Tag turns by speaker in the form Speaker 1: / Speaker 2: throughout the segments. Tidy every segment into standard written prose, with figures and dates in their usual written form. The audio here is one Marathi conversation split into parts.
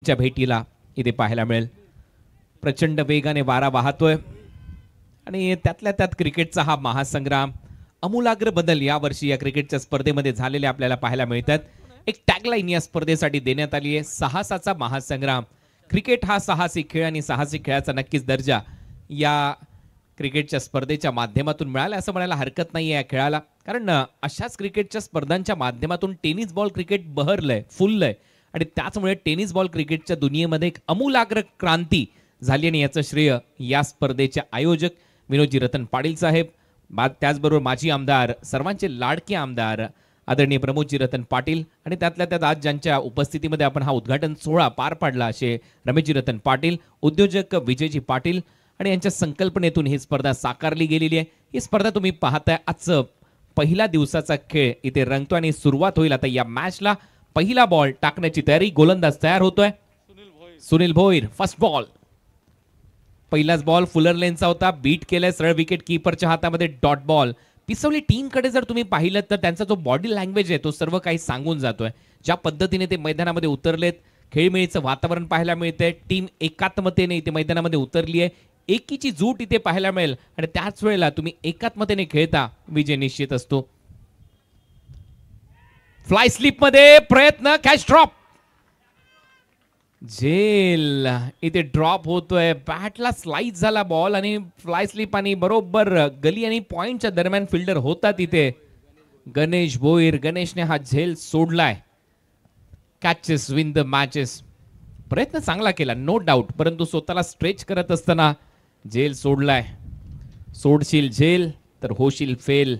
Speaker 1: च्या भेटीला इथे पाहायला मिळेल. प्रचंड वेगाने वारा वाहतोय आणि त्यातल्या त्यात क्रिकेटचा हा महासंग्राम, अमूलाग्र बदल यावर्षी या क्रिकेटच्या स्पर्धेमध्ये झालेले आपल्याला पाहायला मिळतात. एक टॅगलाईन या स्पर्धेसाठी देण्यात आली आहे, साहसाचा महासंग्राम. क्रिकेट हा साहसी खेळ आणि साहसी खेळाचा नक्कीच दर्जा या क्रिकेटच्या स्पर्धेच्या माध्यमातून मिळाला असं म्हणायला हरकत नाही या खेळाला. कारण अशाच क्रिकेटच्या स्पर्धांच्या माध्यमातून टेनिस बॉल क्रिकेट बहरलंय, फुललंय आणि त्याचमुळे टेनिस बॉल क्रिकेटच्या दुनियेमध्ये एक अमूलाग्र क्रांती झाली आणि याचं श्रेय या स्पर्धेचे आयोजक विनोदजी रतन पाटील साहेब, त्याचबरोबर माजी आमदार, सर्वांचे लाडके आमदार आदरणीय प्रमोदजी रतन पाटील आणि त्यातल्या त्यात आज ज्यांच्या उपस्थितीमध्ये आपण हा उद्घाटन सोहळा पार पाडला असे रमेशजी रतन पाटील, उद्योजक विजयजी पाटील आणि यांच्या संकल्पनेतून ही स्पर्धा साकारली गेलेली आहे. ही स्पर्धा तुम्ही पाहताय, आजचं पहिला दिवसाचा खेळ इथे रंगतो आणि सुरुवात होईल आता या मॅचला. पहिला बॉल टाकण्याची तयारी, गोलंदाज तयार होतोय. Sunil Bhoir first ball. पहिलाच बॉल फुलर लेनचा होता, बीट केलाय सरळ विकेट कीपरच्या हातामध्ये डॉट बॉल. पिसवली टीमकडे जर तुम्ही पाहिलं तर त्यांचा जो बॉडी लँग्वेज आहे तो सर्व काही सांगून जातोय. ज्या पद्धतीने ते मैदानामध्ये उतरलेत, खेळमेळीचं वातावरण पाहायला मिळतंय. टीम एकात्मतेने इथे मैदानामध्ये उतरली आहे, एकीची जूट इथे पाहायला मिळेल आणि त्याच वेळेला तुम्ही एकात्मतेने खेळता विजय निश्चित असतो. फ्लाय स्लिप मध्ये प्रयत्न, कॅच ड्रॉप. झेल इथे ड्रॉप होतोय, बॅटला स्लाइस झाला बॉल आणि फ्लाय स्लिप आणि बरोबर गली आणि पॉइंटच्या दरम्यान फिल्डर होता तिथे गणेश भोईर. गणेशने हा झेल सोडलाय. Catches win the matches. प्रयत्न चांगला केला नो डाऊट, परंतु स्वतःला स्ट्रेच करत असताना झेल सोडलाय. सोडशील झेल तर होशील फेल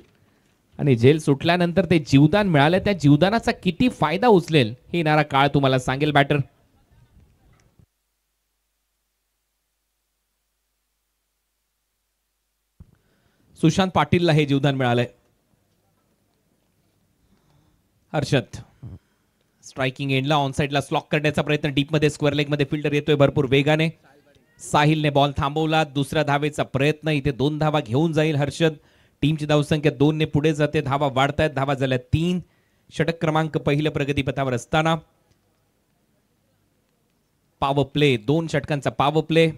Speaker 1: आणि झेल सुटल्यानंतर ते जीवदान मिळालं, त्या जीवदानाचा किती फायदा उचलेल हे येणारा काळ तुम्हाला सांगेल. बॅटर सुशांत पाटीलला हे जीवदान मिळालंय. हर्षद स्ट्रायकिंग एंडला ऑन साइडला स्लॉक करण्याचा प्रयत्न, डीप मध्ये स्क्वेअर लेग मध्ये फिल्डर येतोय भरपूर वेगाने. साहिलने बॉल थांबवला. दुसऱ्या धावेचा प्रयत्न, इथे 2 धावा घेऊन जाईल हर्षद. टीमची धावसंख्या 2 ने पुढे जाते. धावा वाढतायत, धावा झाल्या 3. षटक क्रमांक पहिलं प्रगतीपथावर असताना पॉवर प्ले, 2 षटकांचा पॉवर प्ले.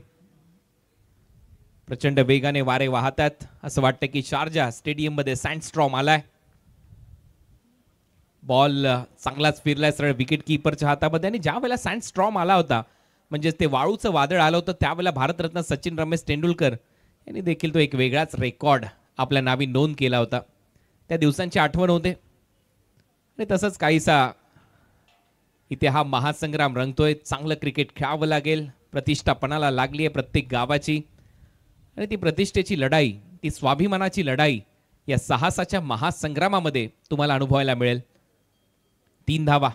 Speaker 1: प्रचंड वेगाने वारे वाहतात. असं वाटतं की शारजा स्टेडियम मध्ये सँडस्ट्रॉम आलाय. बॉल चांगलाच फिरलाय सरळ विकेट कीपरच्या हातामध्ये आणि ज्या वेळेला सँडस्ट्रॉम आला होता, म्हणजे ते वाळूचं वादळ आलं होतं, त्यावेळेला भारतरत्न सचिन रमेश तेंडुलकर यांनी देखील तो एक वेगळाच रेकॉर्ड आपल्या नावी नोंद केला होता. त्या दिवसांची आठवण होते आणि तसंच काहीसा इथे हा महासंग्राम रंगतोय. चांगलं क्रिकेट खेळावं लागेल, प्रतिष्ठा पणाला लागली आहे प्रत्येक गावाची आणि ती प्रतिष्ठेची लढाई, ती स्वाभिमानाची लढाई या साहसाच्या महासंग्रामामध्ये तुम्हाला अनुभवायला मिळेल. 3 धावा.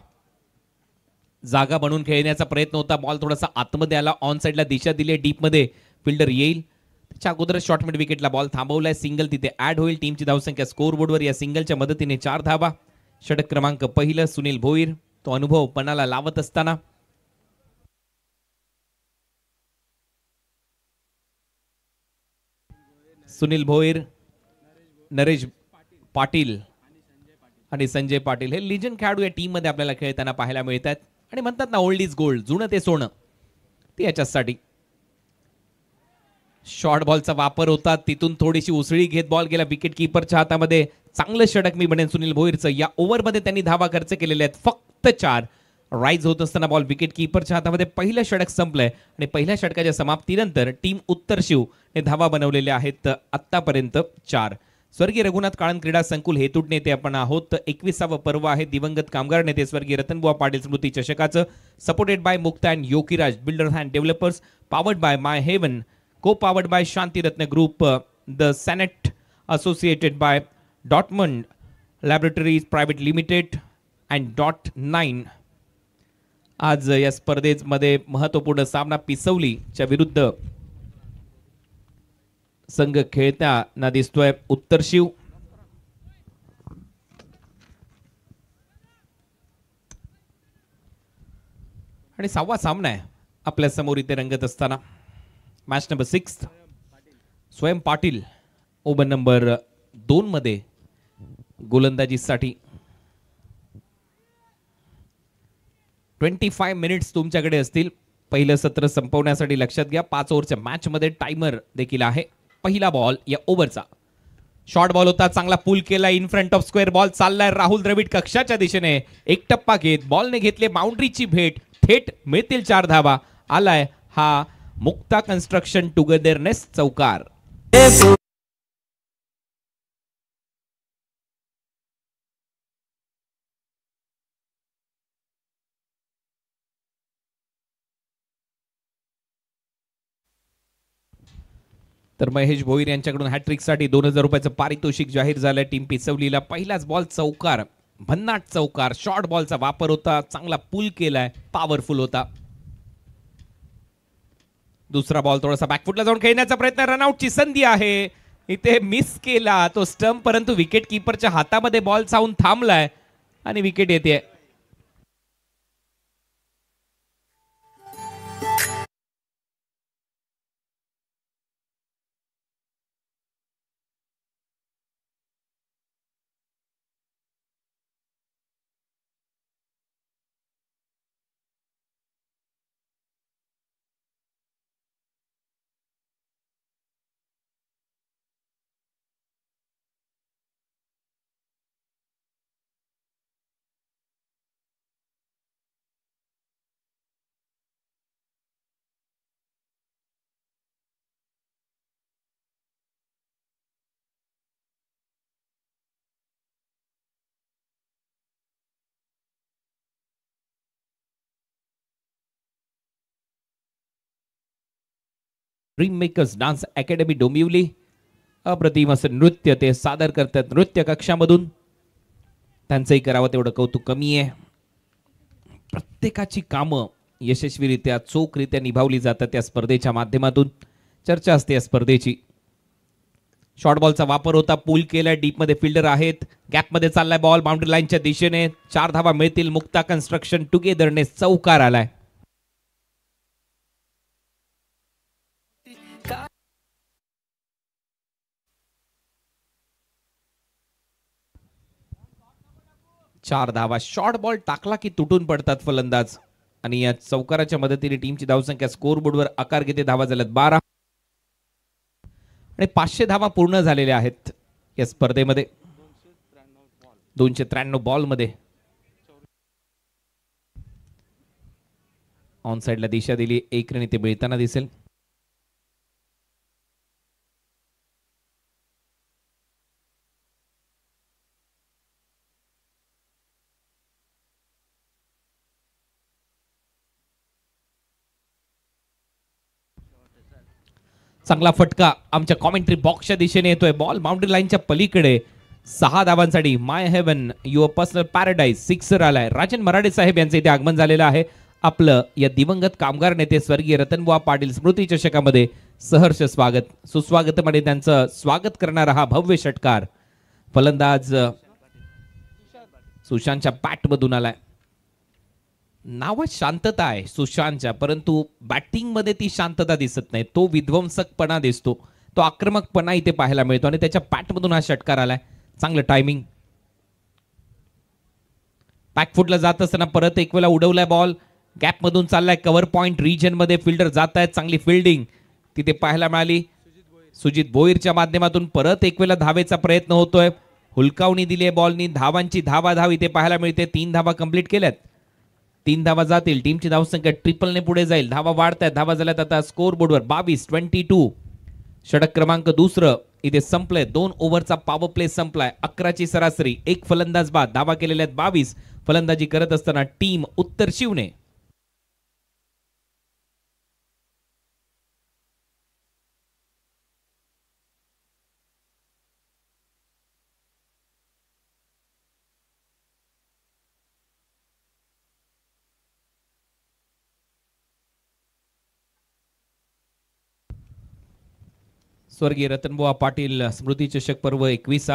Speaker 1: जागा बनवून खेळण्याचा प्रयत्न होता, बॉल थोडासा आतमध्ये आला, ऑन साइडला दिशा दिली, डीप मध्ये फिल्डर येईल. त्याच्या अगोदर शॉर्ट मिड विकेटला बॉल थांबवलाय. सिंगल तिथे ऍड होईल. टीमची धावसंख्या स्कोर बोर्डवर या सिंगलच्या मदतीने 4 धावा. षटक क्रमांक पहिलं सुनील भोईर, तो अनुभव पणाला लावत असताना सुनील भोईर, नरेश पाटील आणि संजय पाटील हे लिजंड खेळाडू या टीम मध्ये आपल्याला खेळताना पाहायला मिळतात आणि म्हणतात ना ओल्ड इज गोल्ड, जुनं ते सोनं, ते याच्यासाठी. शॉर्ट बॉलचा वापर होता, तिथून थोडीशी उसळी घेत बॉल गेला विकेट कीपरच्या हातामध्ये. चांगलं षटक मी म्हणेन सुनील भोईरचं. या ओव्हरमध्ये त्यांनी धावा खर्च केलेल्या आहेत फक्त 4. राईज होत असताना बॉल विकेट कीपरच्या हातामध्ये. पहिलं षटक संपलंय आणि पहिल्या षटकाच्या समाप्तीनंतर टीम उत्तर शिव ने धावा बनवलेल्या आहेत आतापर्यंत 4. स्वर्गीय रघुनाथ काळन क्रीडा संकुल हेतूड नेते आपण आहोत. 21वा पर्व आहे दिवंगत कामगार नेते स्वर्गीय रतनबुवा पाटील स्मृती चषकाचं. Supported by Mukta and Yogiraj builders and developers, powered by my heaven, co powered by Shanti Ratna group, the सॅनेट associated by Dortmund laboratories private limited and .9. आज या स्पर्धेमध्ये महत्वपूर्ण सामना पिसवलीच्या विरुद्ध संघ खेळताना दिसतोय उत्तर शिव. आणि 6वा सामना आहे आपल्या समोर इथे रंगत असताना. मॅच नंबर 6, स्वयं पाटील ओव्हर नंबर 2 मध्ये गोलंदाजीसाठी. 25 मिनिट्स तुमच्याकडे असतील पहिलं सत्र संपवण्यासाठी. लक्षात घ्या 5 ओव्हरच्या मॅच मध्ये टाइमर देखील आहे. पहिला बॉल या ओव्हरचा शॉर्ट बॉल होता, चांगला पुल केला in front of square. Ball चाललाय राहुल द्रविड कक्षाच्या दिशेने. एक टप्पा घेत बॉलने घेतले बाउंड्रीची भेट. थेट मिळतील 4 धावा. आलाय हा मुक्ता कन्स्ट्रक्शन टुगेदरनेस चौकार. तर महेश भोईर यांच्याकडून हॅट्रिकसाठी 2000 रुपयाचं पारितोषिक जाहीर झालंय. टीम पिचवलीला पहिलाच बॉल चौकार, भन्नाट चौकार. शॉर्ट बॉलचा वापर होता, चांगला पुल केलाय, पॉवरफुल होता. दुसरा बॉल थोडासा बॅकफुटला जाऊन खेळण्याचा प्रयत्न, रनआउटची संधी आहे. इथे मिस केला तो स्टंप, परंतु विकेट किपरच्या हातामध्ये बॉल जाऊन थांबलाय आणि विकेट येते. Dream makers dance academy Dombivli अप्रतिम असं नृत्य ते सादर करतात नृत्य कक्षामधून. त्यांचंही करावं तेवढं कौतुक कमी आहे. प्रत्येकाची कामं यशस्वीरित्या चोखरित्या निभावली जातात त्या स्पर्धेच्या माध्यमातून. चर्चा असते या स्पर्धेची. शॉर्ट बॉलचा वापर होता, पूल केलाय, डीप मध्ये फिल्डर आहेत, गॅप मध्ये चाललाय बॉल बाउंड्री लाईनच्या दिशेने. 4 धावा मिळतील. मुक्ता कन्स्ट्रक्शन टुगेदरनेस चौकार आलाय. चार धावा. शॉर्ट बॉल टाकला की तुटून पडतात फलंदाज आणि या चौकाराच्या मदतीने टीमची धावसंख्या स्कोर बोर्डवर आकार घेते. धावा झाल्यात 12 आणि 500 धावा पूर्ण झालेल्या आहेत या स्पर्धेमध्ये. 293 बॉल मध्ये ऑन साइडला दिशा दिली. एक रन इथे मिळताना दिसेल. चांगला फटका आमच्या कॉमेंट्री बॉक्सच्या दिशेने येतोय. बॉल बाउंड्री लाईनच्या पलीकडे. 6 धावांसाठी my heaven your personal paradise sixer आलाय. राजन मराठे साहेब यांचे इथे आगमन झालेलं आहे. आपलं या दिवंगत कामगार नेते स्वर्गीय रतनबुवा पाटील स्मृती चषकामध्ये सहर्ष स्वागत. सुस्वागतमध्ये त्यांचं स्वागत करणारा हा भव्य षटकार फलंदाज सुशांतच्या पॅट मधून आलाय. नावात शांतता आहे सुशांतच्या, परंतु बॅटिंग मध्ये ती शांतता दिसत नाही. तो विध्वंसकपणा दिसतो, तो आक्रमकपणा इथे पाहायला मिळतो आणि त्याच्या पॅटमधून हा षटकार आलाय. चांगलं टायमिंग. बॅकफुटला जात असताना परत एक वेळा उडवलाय बॉल. गॅप मधून चाललाय. कव्हर पॉइंट रिजन मध्ये फिल्डर जात आहेत. चांगली फिल्डिंग तिथे पाहायला मिळाली. सुजित भोईरच्या माध्यमातून परत एक वेळा धावेचा प्रयत्न होतोय. हुलकावणी दिली आहे बॉलनी. धावांची धाव इथे पाहायला मिळते. 3 धावा कंप्लीट केल्यात. 3 धावा जातील. टीमची धावसंख्या ट्रिपलने पुढे जाईल. धावा वाढतायत. धावा झाल्यात आता स्कोर बोर्डवर 22-22. षटक क्रमांक दुसरं इथे संपलंय. 2 ओव्हरचा पॉवर प्ले संपलाय. 11ची सरासरी. एक फलंदाज बाद. धावा केलेल्या आहेत 22. फलंदाजी करत असताना टीम उत्तर शिवने. स्वर्गीय रतनबुवा पाटील स्मृती चषक पर्व 21.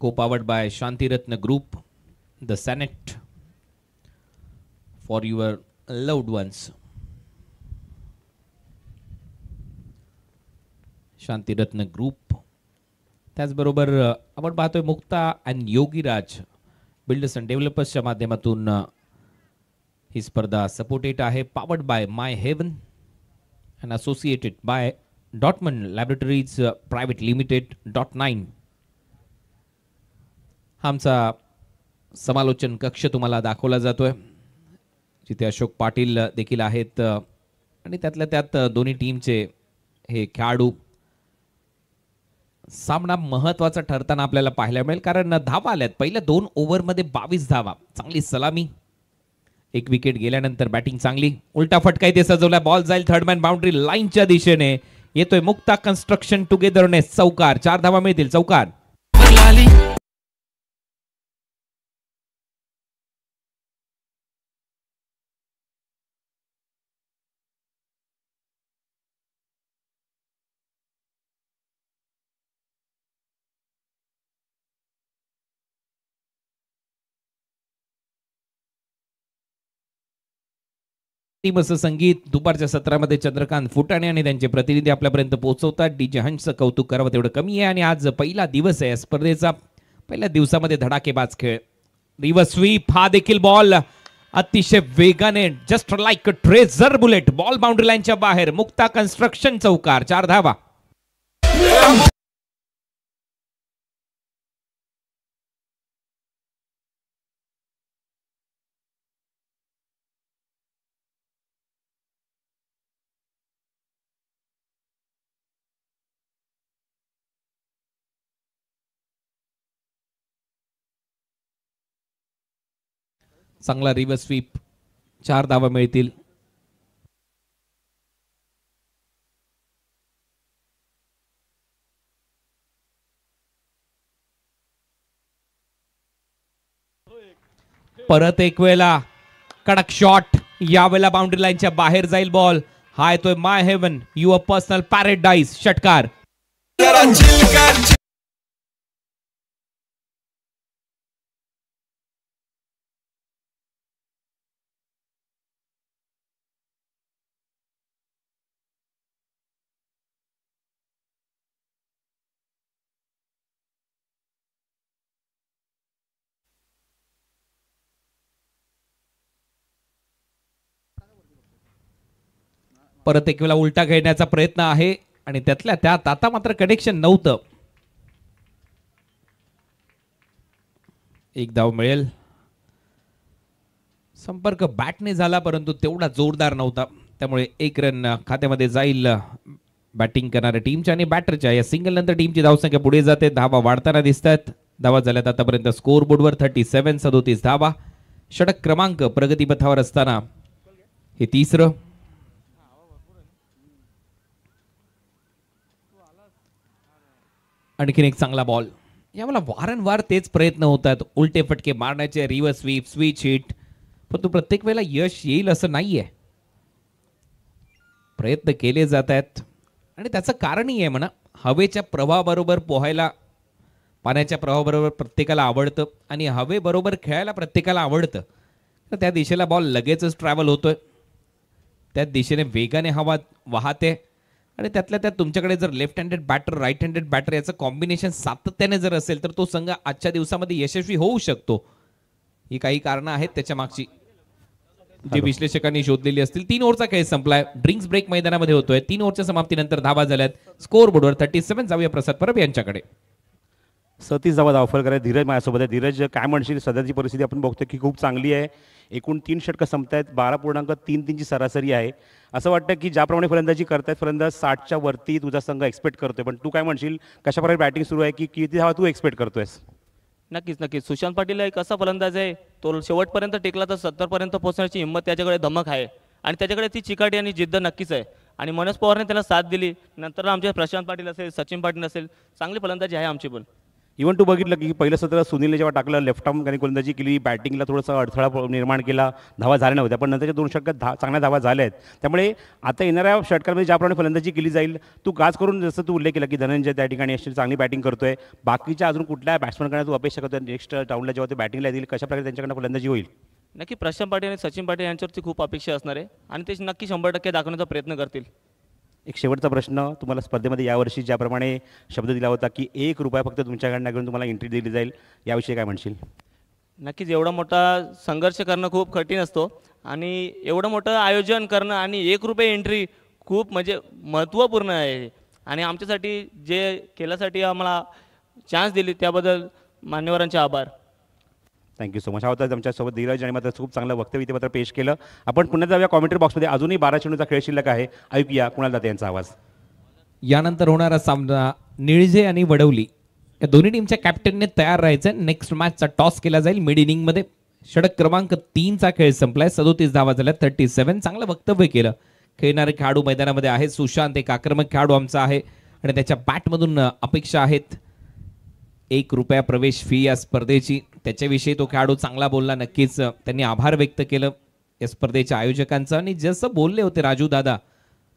Speaker 1: co-powered by Shanti Ratna Group, the Senate for your loved ones. Shanti Ratna group. त्याचबरोबर आपण पाहतोय Mukta and Yogiraj builders and डेव्हलपर्सच्या माध्यमातून ही स्पर्धा सपोर्टेड आहे. Powered by my heaven and associated by डॉटमन लॅबोरेटरीज प्रायव्हेट लिमिटेड .9. हा आमचा समालोचन कक्ष तुम्हाला दाखवला जातोय, जिथे अशोक पाटील देखील आहेत आणि त्यातल्या त्यात दोन्ही टीमचे हे खेळाडू. सामना महत्वाचा ठरताना आपल्याला पाहायला मिळेल, कारण धावा आल्यात. पहिल्या 2 ओव्हरमध्ये 22 धावा. चांगली सलामी. 1 विकेट गेल्यानंतर बॅटिंग चांगली. उलटा फटका इथे सजवला. बॉल जाईल थर्ड मॅन बाउंड्री लाईनच्या दिशेने. येतोय मुक्ता कन्स्ट्रक्शन टुगेदरनेस. चौकार. 4 धावा मिळतील. चौकार. टीम असं संगीत दुपारच्या सत्रामध्ये चंद्रकांत फुटाणे आणि त्यांचे प्रतिनिधी आपल्यापर्यंत पोहोचवतात. डीजे हंसचं कौतुक करावं तेवढं कमी आहे. आणि आज पहिला दिवस आहे स्पर्धेचा. पहिल्या दिवसामध्ये धडाकेबाज खेळ. Reverse sweep. हा देखील बॉल अतिशय वेगाने just like a tracer bullet ball boundary लाईनच्या बाहेर. मुक्ता कन्स्ट्रक्शन. चौकार. 4 धावा. चांगला रिव्हर्स स्वीप. 4 धावा मिळतील. परत एक वेळेला कडक शॉट. यावेळेला बाउंड्री लाईनच्या बाहेर जाईल बॉल. हा येतोय माय हेवन युअर पर्सनल पॅरेडाईज. षटकार. परत एक वेळा उलटा खेळण्याचा प्रयत्न आहे आणि त्यातल्या त्यात आता मात्र कनेक्शन नव्हतं. 1 धाव मिळेल. संपर्क बॅटने झाला परंतु तेवढा जोरदार नव्हता, त्यामुळे 1 रन खात्यामध्ये जाईल बॅटिंग करणाऱ्या टीमच्या आणि बॅटरच्या. या सिंगल नंतर टीमची धावसंख्या पुढे जाते. धावा वाढताना दिसतात. धावा झाल्यात आतापर्यंत स्कोर बोर्डवर 37 37 धावा. षटक क्रमांक प्रगतीपथावर असताना हे 3रं. आणखीन एक चांगला बॉल. यावेळेला वारंवार तेच प्रयत्न होतात, उलटे फटके मारण्याचे, रिव्हर्स स्वीप, स्विच हिट, परंतु प्रत्येक वेळेला यश येईल असं नाहीये. प्रयत्न केले जात आहेत आणि त्याचं कारणही आहे म्हणा. हवेच्या प्रवाहाबरोबर पोहायला, पाण्याच्या प्रवाहाबरोबर प्रत्येकाला आवडतं आणि हवेबरोबर खेळायला प्रत्येकाला आवडतं. तर त्या दिशेला बॉल लगेचच ट्रॅव्हल होतोय. त्या दिशेने वेगाने हवा वाहते आणि त्यातल्या त्यात तुमच्याकडे जर left handed batter, right handed batter याचं कॉम्बिनेशन सातत्याने जर असेल तर तो संघ आजच्या दिवसामध्ये यशस्वी होऊ शकतो. ही काही कारणं आहेत त्याच्या मागची, जी विश्लेषकांनी शोधलेली असतील. 3 ओव्हरचा खेळ संपलाय. ड्रिंक्स ब्रेक मैदानामध्ये होतोय. 3 ओव्हरच्या समाप्तीनंतर धावा झाल्यात. स्कोर बोर्डवर 37. जाऊया प्रसाद परब यांच्याकडे.
Speaker 2: 37 धावा धावफलक आहे. धीरज माझ्यासोबत आहे. धीरज, काय म्हणशील? सध्याची परिस्थिती आपण बघतोय की खूप चांगली आहे. एकूण 3 षटकं संपतायत. 12.33 ची सरासरी आहे. असं वाटतं की ज्याप्रमाणे फलंदाजी करतायत फलंदाज 60च्या वरती तुझा संघ एक्सपेक्ट करतोय, पण तू काय म्हणशील? कशाप्रकारे बॅटिंग सुरू आहे की किती धावा तू एक्सपेक्ट करतोयस?
Speaker 3: नक्कीच सुशांत पाटील एक असा फलंदाज आहे, तो शेवटपर्यंत टेकला तर 70 पर्यंत पोहोचण्याची हिंमत त्याच्याकडे, धमक आहे आणि त्याच्याकडे ती चिकाटी आणि जिद्द नक्कीच आहे. आणि मनोज पवारने त्याला साथ दिली. नंतर आमचे प्रशांत पाटील असेल, सचिन पाटील असेल, चांगली फलंदाजी आहे आमची. पण
Speaker 2: इव्हन तू बघितलं की पहिलं सत्र सुनीलने जेव्हा टाकलं, लेफ्ट आर्म त्याने गोलंदाजी केली, बॅटिंगला थोडासा अडथळा निर्माण केला, धावा झाल्या नव्हत्या, पण नंतरच्या 2 षटकात चांगल्या धावा झाल्या आहेत. त्यामुळे आता येणाऱ्या षटकांमध्ये ज्याप्रमाणे फलंदाजी केली जाईल, तू गाज करून जसं तू उल्लेख केला की धनंजय त्या ठिकाणी अशी चांगली बॅटिंग करतोय, बाकीच्या अजून कुठल्या बॅट्समॅनकडे तू अपेक्षा करतोय नेक्स्ट राऊंडला जेव्हा ते बॅटिंगला येतील, कशाप्रकारे त्यांच्याकडनं फलंदाजी होईल?
Speaker 3: नक्की प्रशांत पाटील आणि सचिन पाटील यांच्यावरती खूप अपेक्षा असणार आहे आणि ते नक्की 100% दाखवण्याचा प्रयत्न करतील.
Speaker 2: एक शेवटचा प्रश्न तुम्हाला स्पर्धेमध्ये यावर्षी ज्याप्रमाणे शब्द दिला होता की ₹1 फक्त तुमच्याकडनं घेऊन तुम्हाला एंट्री दिली जाईल, याविषयी काय म्हणशील?
Speaker 3: नक्कीच एवढा मोठा संघर्ष करणं खूप कठीण असतो आणि एवढं मोठं आयोजन करणं आणि 1 रुपये एंट्री खूप म्हणजे महत्त्वपूर्ण आहे आणि आमच्यासाठी जे केल्यासाठी आम्हाला चान्स दिली त्याबद्दल मान्यवरांचे आभार.
Speaker 2: Thank you so much. हा होता आमच्यासोबत धीरज आणि मात्र खूप चांगलं वक्तव्य इथे मात्र पेश केलं. आपण पुन्हा जाऊया कॉमेंट्री बॉक्समध्ये. अजूनही 12 चेंडूचा खेळ शिल्लक आहे. ऐकूया कुणाल दाते यांचा आवाज.
Speaker 1: यानंतर होणारा सामना निळजे आणि वडवली या दोन्ही टीमच्या कॅप्टनने तयार राहायचं. नेक्स्ट मॅचचा टॉस केला जाईल मिड इनिंगमध्ये. षटक क्रमांक 3चा खेळ संपलाय. 37 धावा झाल्या. 37. चांगलं वक्तव्य केलं. खेळणारे खेळाडू मैदानामध्ये आहे. सुशांत एक आक्रमक खेळाडू आमचा आहे आणि त्याच्या बॅटमधून अपेक्षा आहेत 1 रुपया प्रवेश फी या स्पर्धेची. त्याच्याविषयी तो खेळाडू चांगला बोलला. नक्कीच त्यांनी आभार व्यक्त केलं या स्पर्धेच्या आयोजकांचं. आणि जसं बोलले होते राजू दादा,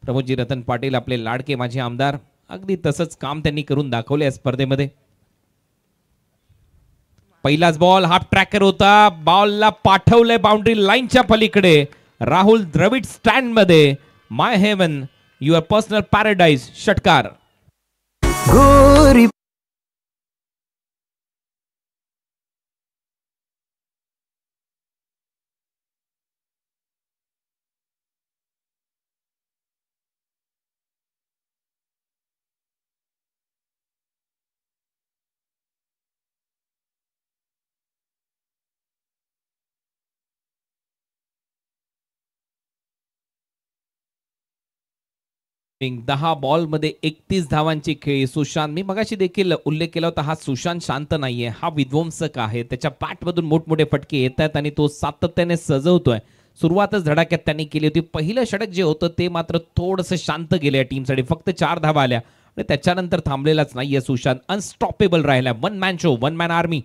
Speaker 1: प्रमोदजी रतन पाटील आपले लाडके माझे आमदार, अगदी तसंच काम त्यांनी करून दाखवले या स्पर्धेमध्ये. पहिलाच बॉल हाफ ट्रॅकर होता. बॉलला पाठवलंय बाउंड्री लाईनच्या पलीकडे. राहुल द्रविड स्टँड मध्ये. माय हेवन युअर पर्सनल पॅराडाईज. षटकार. बॅटिंग 10 बॉलमध्ये 31 धावांची खेळी. सुशांत, मी मगाशी देखील उल्लेख केला होता, हा सुशांत शांत नाहीये, हा विध्वंसक आहे. त्याच्या बॅटमधून मोठमोठे फटके येत आहेत आणि तो सातत्याने सजवतोय. सुरुवातच धडाक्यात त्यांनी केली होती. पहिलं षटक जे होतं ते मात्र थोडंसं शांत गेलं या टीमसाठी. फक्त 4 धावा आल्या आणि त्याच्यानंतर थांबलेलाच नाहीये सुशांत. अनस्टॉपेबल राहिला. One man show, one man army.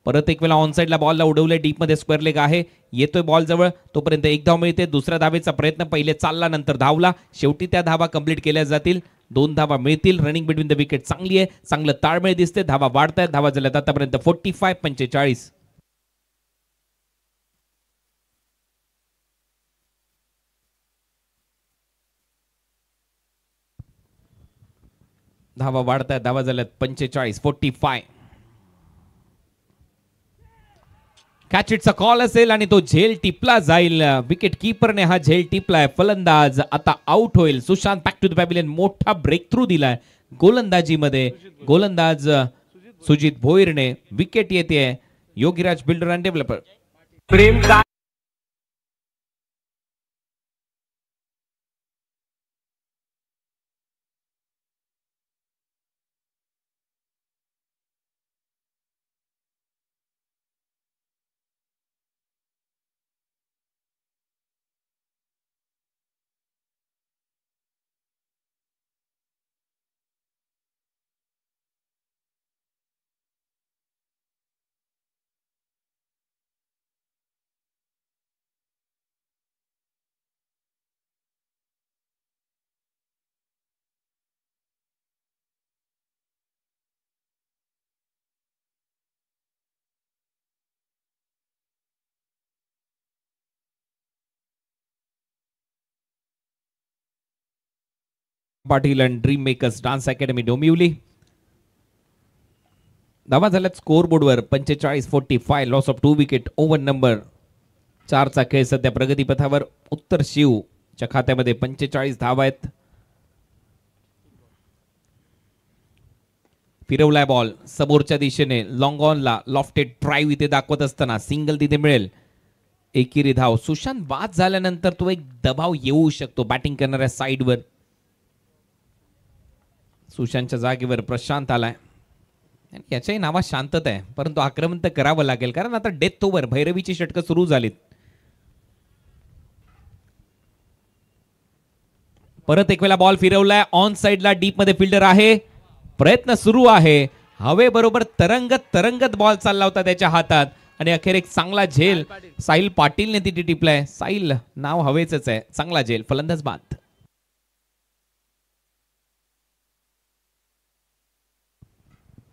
Speaker 1: परत एक वेळा ऑनसाइडला बॉलला उडवले. डीपमध्ये स्क्वेअर लेग आहे. येतोय बॉल जवळ, तोपर्यंत 1 धाव मिळते. दुसऱ्या धावेचा प्रयत्न, पहिले चालला नंतर धावला. शेवटी त्या धावा कंप्लीट केल्या जातील. 2 धावा मिळतील. रनिंग बिटवीन द विकेट चांगली आहे. चांगलं ताळमेळ दिसते. धावा वाढत आहेत. धावा झाल्यात आतापर्यंत 45-45. धावा वाढत आहेत. धावा झाल्यात 45-45. कॅच इटचा कॉल असेल आणि तो झेल टिपला जाईल. विकेट कीपरने हा झेल टिपलाय. फलंदाज आता आउट होईल. Sushant back to the pavilion. मोठा ब्रेक थ्रू दिलाय गोलंदाजीमध्ये. गोलंदाज सुजित भोईरने. विकेट येते Yogiraj builder and developer. Patil and dream makers dance academy Dombivli. धावा झाल्यात स्कोर बोर्डवर 45-45. Loss of 2 wicket. Over number 4चा खेळ सध्या प्रगतीपथावर. उत्तर शिवच्या खात्यामध्ये 45 धावा आहेत. फिरवलाय बॉल समोरच्या दिशेने. लॉंग ऑनला लॉफ्टेड ड्राईव्ह इथे दाखवत असताना सिंगल तिथे मिळेल. एकेरी धाव. सुशांत बाद झाल्यानंतर तो एक दबाव येऊ शकतो बॅटिंग करणाऱ्या साईडवर. सुशांतच्या जागेवर प्रशांत आलाय. याच्याही नावात शांतता आहे, परंतु आक्रमण तर करावं लागेल कारण आता डेथ ओव्हर भैरवीची षटकं सुरू झालीत. परत एक वेळा बॉल फिरवलाय. ऑन साइडला डीप मध्ये फिल्डर आहे. प्रयत्न सुरू आहे. हवे बरोबर तरंगत तरंगत बॉल चालला होता त्याच्या हातात आणि अखेर एक चांगला झेल साहिल पाटीलने तिथे टिपलाय. साहिल नाव हवेच आहे. चांगला झेल. फलंदाज बाद.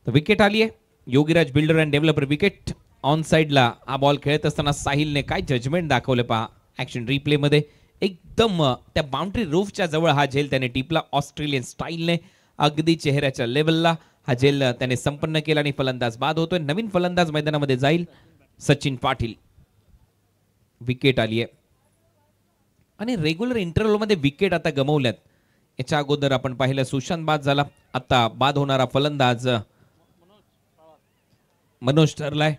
Speaker 1: विकेट आली आहे. Yogiraj builder and developer wicket. On साइडला हा बॉल खेळत असताना साहिलने काय जजमेंट दाखवले पहा ऍक्शन रिप्ले मध्ये. एकदम त्या बाउंड्री रूफच्या जवळ हा झेल त्याने टिपला ऑस्ट्रेलियन स्टाईलने. अगदी चेहऱ्याच्या लेवलला हा झेल त्याने संपन्न केला आणि फलंदाज बाद होतोय. नवीन फलंदाज मैदानामध्ये जाईल सचिन पाटील. विकेट आली आहे आणि रेग्युलर इंटरव्हल मध्ये विकेट आता गमावल्यात. याच्या अगोदर आपण पाहिलं सुशांत बाद झाला, आता बाद होणारा फलंदाज मनोज ठरलाय.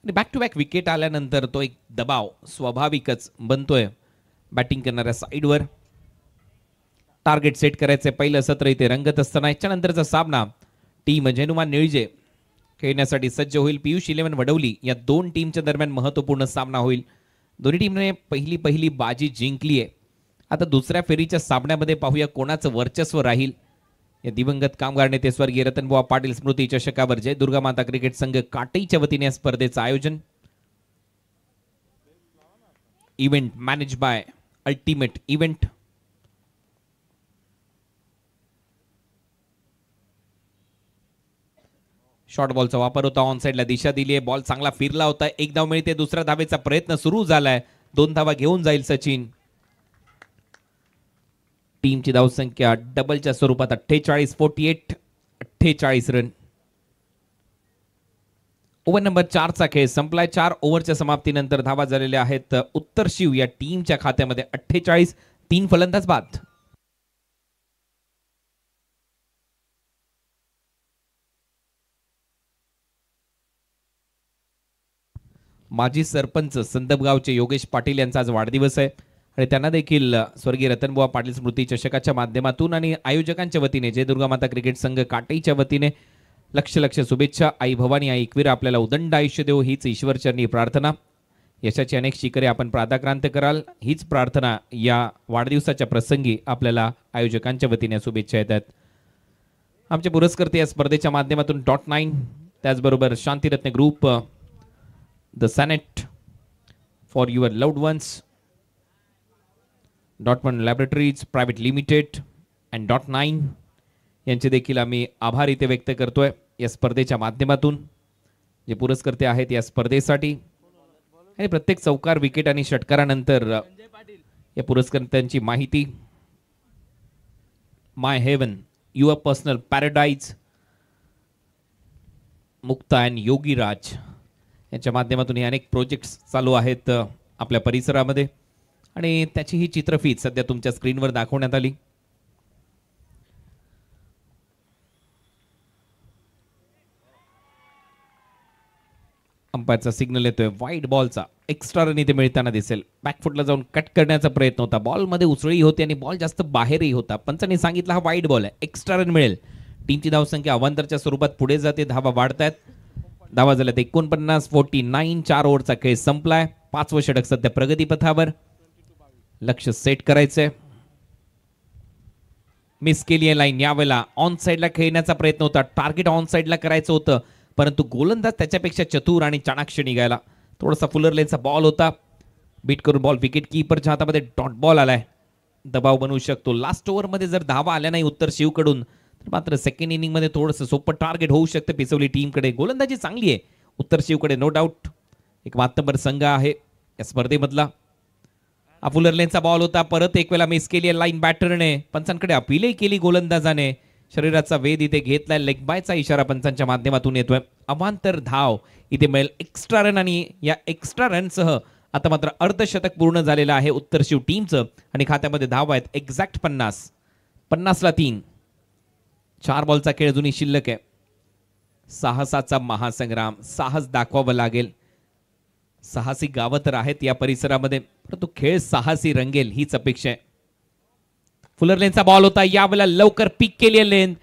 Speaker 1: आणि बॅक टू बॅक विकेट आल्यानंतर तो एक दबाव स्वाभाविकच बनतोय बॅटिंग करणाऱ्या साईडवर. टार्गेट सेट करायचे पहिलं सत्र इथे रंगत असताना याच्यानंतरचा सामना टीम झेनुमान निळजे खेळण्यासाठी सज्ज होईल. पियुष 11 वडवली या दोन टीमच्या दरम्यान महत्वपूर्ण सामना होईल. दोन्ही टीमने पहिली बाजी जिंकली आहे. आता दुसऱ्या फेरीच्या सामन्यामध्ये पाहूया कोणाचं वर्चस्व राहील. या दिवंगत कामगार नेते स्वर्गीय रतनबुवा पाटील स्मृती चषकावर जय दुर्गा माता क्रिकेट संघ काटईच्या वतीने या स्पर्धेचं आयोजन. Event manage by ultimate event. Short बॉलचा वापर होता. ऑन साइडला दिशा दिली आहे. बॉल चांगला फिरला होता. एक धाव मिळते. दुसऱ्या धावेचा प्रयत्न सुरू झालाय. 2 धावा घेऊन जाईल सचिन. टीमची धावसंख्या डबलच्या स्वरूपात 48 रन. ओव्हर नंबर 4 चा खेळ संपलाय. 4 ओव्हरच्या समाप्तीनंतर धावा झालेल्या आहेत उत्तर शिव या टीमच्या खात्यामध्ये 48. 3 फलंदाज बाद. माजी सरपंच संदपगावचे योगेश पाटील यांचा आज वाढदिवस आहे आणि त्यांना देखील स्वर्गीय रतनबुवा पाटील स्मृती चषकाच्या माध्यमातून आणि आयोजकांच्या वतीने जय दुर्गा माता क्रिकेट संघ काटईच्या वतीने लक्ष शुभेच्छा. आई भवानी आई एकवीर आपल्याला उदंड आयुष्य देव हीच ईश्वरचरणी प्रार्थना. यशाची अनेक शिखरे आपण प्रादाक्रांत कराल हीच प्रार्थना या वाढदिवसाच्या प्रसंगी आपल्याला आयोजकांच्या वतीने शुभेच्छा येतात. आमचे पुरस्कर्ते या स्पर्धेच्या माध्यमातून .9 त्याचबरोबर शांतिरत्न ग्रुप, द सॅनेट for your loved ones, .1 laboratories private limited and .9 यांचे देखील आम्ही आभार इथे व्यक्त करतोय या स्पर्धेच्या माध्यमातून. जे पुरस्कर्ते आहेत या स्पर्धेसाठी आणि प्रत्येक चौकार विकेट आणि षटकारानंतर या पुरस्कर्त्यांची माहिती. My heaven, your personal paradise, Mukta and Yogiraj यांच्या माध्यमातून हे अनेक प्रोजेक्ट्स चालू आहेत आपल्या परिसरामध्ये आणि त्याची ही चित्रफीत सध्या तुमच्या स्क्रीनवर दाखवण्यात आली. अंपायरचा सिग्नल येतोय वाईड बॉलचा. एक्स्ट्रा रन इथे मिळताना दिसेल. बॅकफुटला जाऊन कट करण्याचा प्रयत्न होता. बॉलमध्ये उसळी होती आणि बॉल जास्त बाहेरही होता. पंचांनी सांगितलं हा वाईड बॉल आहे, एक्स्ट्रा रन मिळेल. टीमची धावसंख्या अवांतरच्या स्वरूपात पुढे जाते. धावा वाढतायत. धावा झाल्यात 49. 49. 4 ओव्हरचा खेळ संपलाय. 5वं षटक सध्या प्रगतीपथावर. लक्ष सेट करायचंय. मिस केली आहे लाईन. यावेळेला ऑन साइडला खेळण्याचा प्रयत्न होता. टार्गेट ऑन साइडला करायचं होतं परंतु गोलंदाज त्याच्यापेक्षा चतुर आणि चाणाक्ष निघायला. थोडासा फुलर लेनचा बॉल होता. बीट करून बॉल विकेट कीपरच्या हातामध्ये डॉट बॉल आलाय. दबाव बनवू शकतो. लास्ट ओव्हरमध्ये जर धावा आल्या नाही उत्तर शिवकडून तर मात्र सेकंड इनिंगमध्ये थोडंसं सोपं टार्गेट होऊ शकतं पिसवली टीमकडे. गोलंदाजी चांगली आहे उत्तर शिवकडे नो डाऊट. एक मातबर संघ आहे या स्पर्धेमधला. हा फुलर लेनचा बॉल होता. परत एक वेळा मिस केली आहे लाईन बॅटरने. पंचांकडे अपीलही केली गोलंदाजाने. शरीराचा वेध इथे घेतलाय. लेग बायचा इशारा पंचांच्या माध्यमातून येतोय. अवांतर धाव इथे मिळेल. एक्स्ट्रा रन आणि या एक्स्ट्रा रनसह आता मात्र अर्धशतक पूर्ण झालेलं आहे उत्तर शिव टीमचं आणि खात्यामध्ये धाव आहेत एक्झॅक्ट 50. 50ला 3. 4 बॉलचा खेळ अजूनही शिल्लक आहे. साहसाचा महासंग्राम. साहस दाखवावं लागेल. साहसी गावं तर आहेत या परिसरामध्ये परंतु खेळ साहसी रंगेल हीच अपेक्षा आहे. फुलर लेनचा बॉल होता. यावेळेला लवकर पिक केली आहे लेन.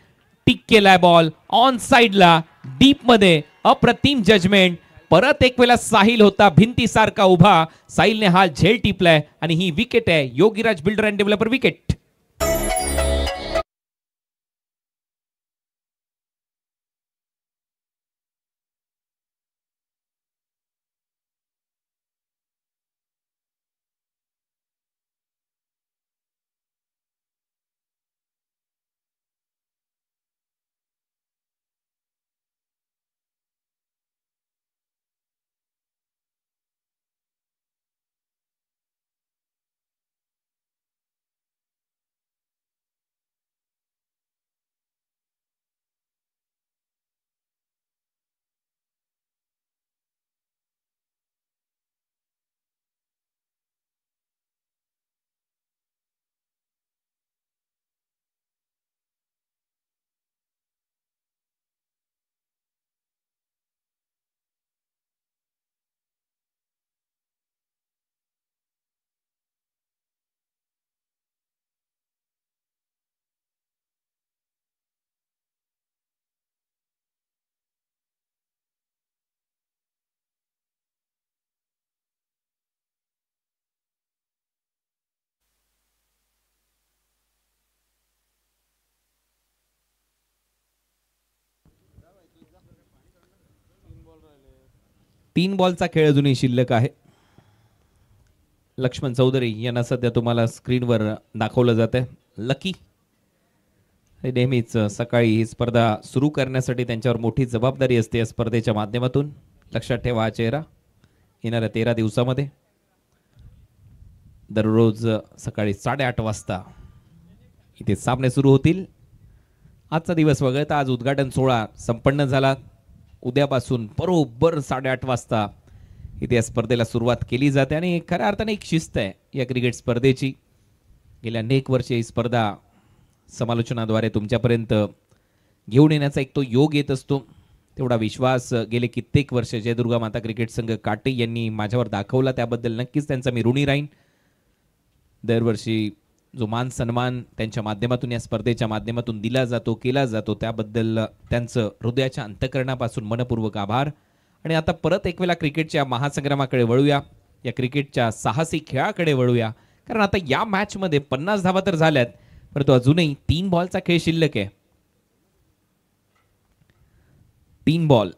Speaker 1: टिक केलाय बॉल ऑन साइडला डीप मध्ये. अप्रतिम जजमेंट. परत एक वेळा साहिल होता भिंतीसारखा उभा. साहिलने हा झेल टिपलाय आणि ही विकेट आहे. Yogiraj builder and developer wicket. 3 बॉलचा खेळ अजूनही शिल्लक आहे. लक्ष्मण चौधरी यांना सध्या तुम्हाला स्क्रीनवर दाखवलं जात आहे. लकी हे नेहमीच सकाळी ही स्पर्धा सुरू करण्यासाठी त्यांच्यावर मोठी जबाबदारी असते या स्पर्धेच्या माध्यमातून. लक्षात ठेवा हा चेहरा. येणाऱ्या 13 दिवसामध्ये दररोज सकाळी 8:30 वाजता इथे सामने सुरू होतील. आजचा दिवस वगळता आज उद्घाटन सोहळा संपन्न झाला. उद्यापासून बरोबर 8:30 वाजता इथे या स्पर्धेला सुरुवात केली जाते आणि खऱ्या अर्थाने एक शिस्त आहे या क्रिकेट स्पर्धेची. गेल्या अनेक वर्षे ही स्पर्धा समालोचनाद्वारे तुमच्यापर्यंत घेऊन येण्याचा एक तो योग येत असतो. तेवढा विश्वास गेले कित्येक वर्ष जयदुर्गा माता क्रिकेट संघ काटे यांनी माझ्यावर दाखवला, त्याबद्दल नक्कीच त्यांचा मी ऋणी राहीन. दरवर्षी जो मान सन्मान त्यांच्या माध्यमातून या स्पर्धेच्या माध्यमातून दिला जातो, केला जातो, त्याबद्दल त्यांचं हृदयाच्या अंतःकरणापासून मनपूर्वक आभार. आणि आता परत एक वेळा क्रिकेटच्या महासंग्रामाकडे वळूया, या क्रिकेटच्या साहसी खेळाकडे वळूया. कारण आता या मॅचमध्ये 50 धावा तर झाल्यात, परंतु अजूनही 3 बॉलचा खेळ शिल्लक आहे. 3 बॉल,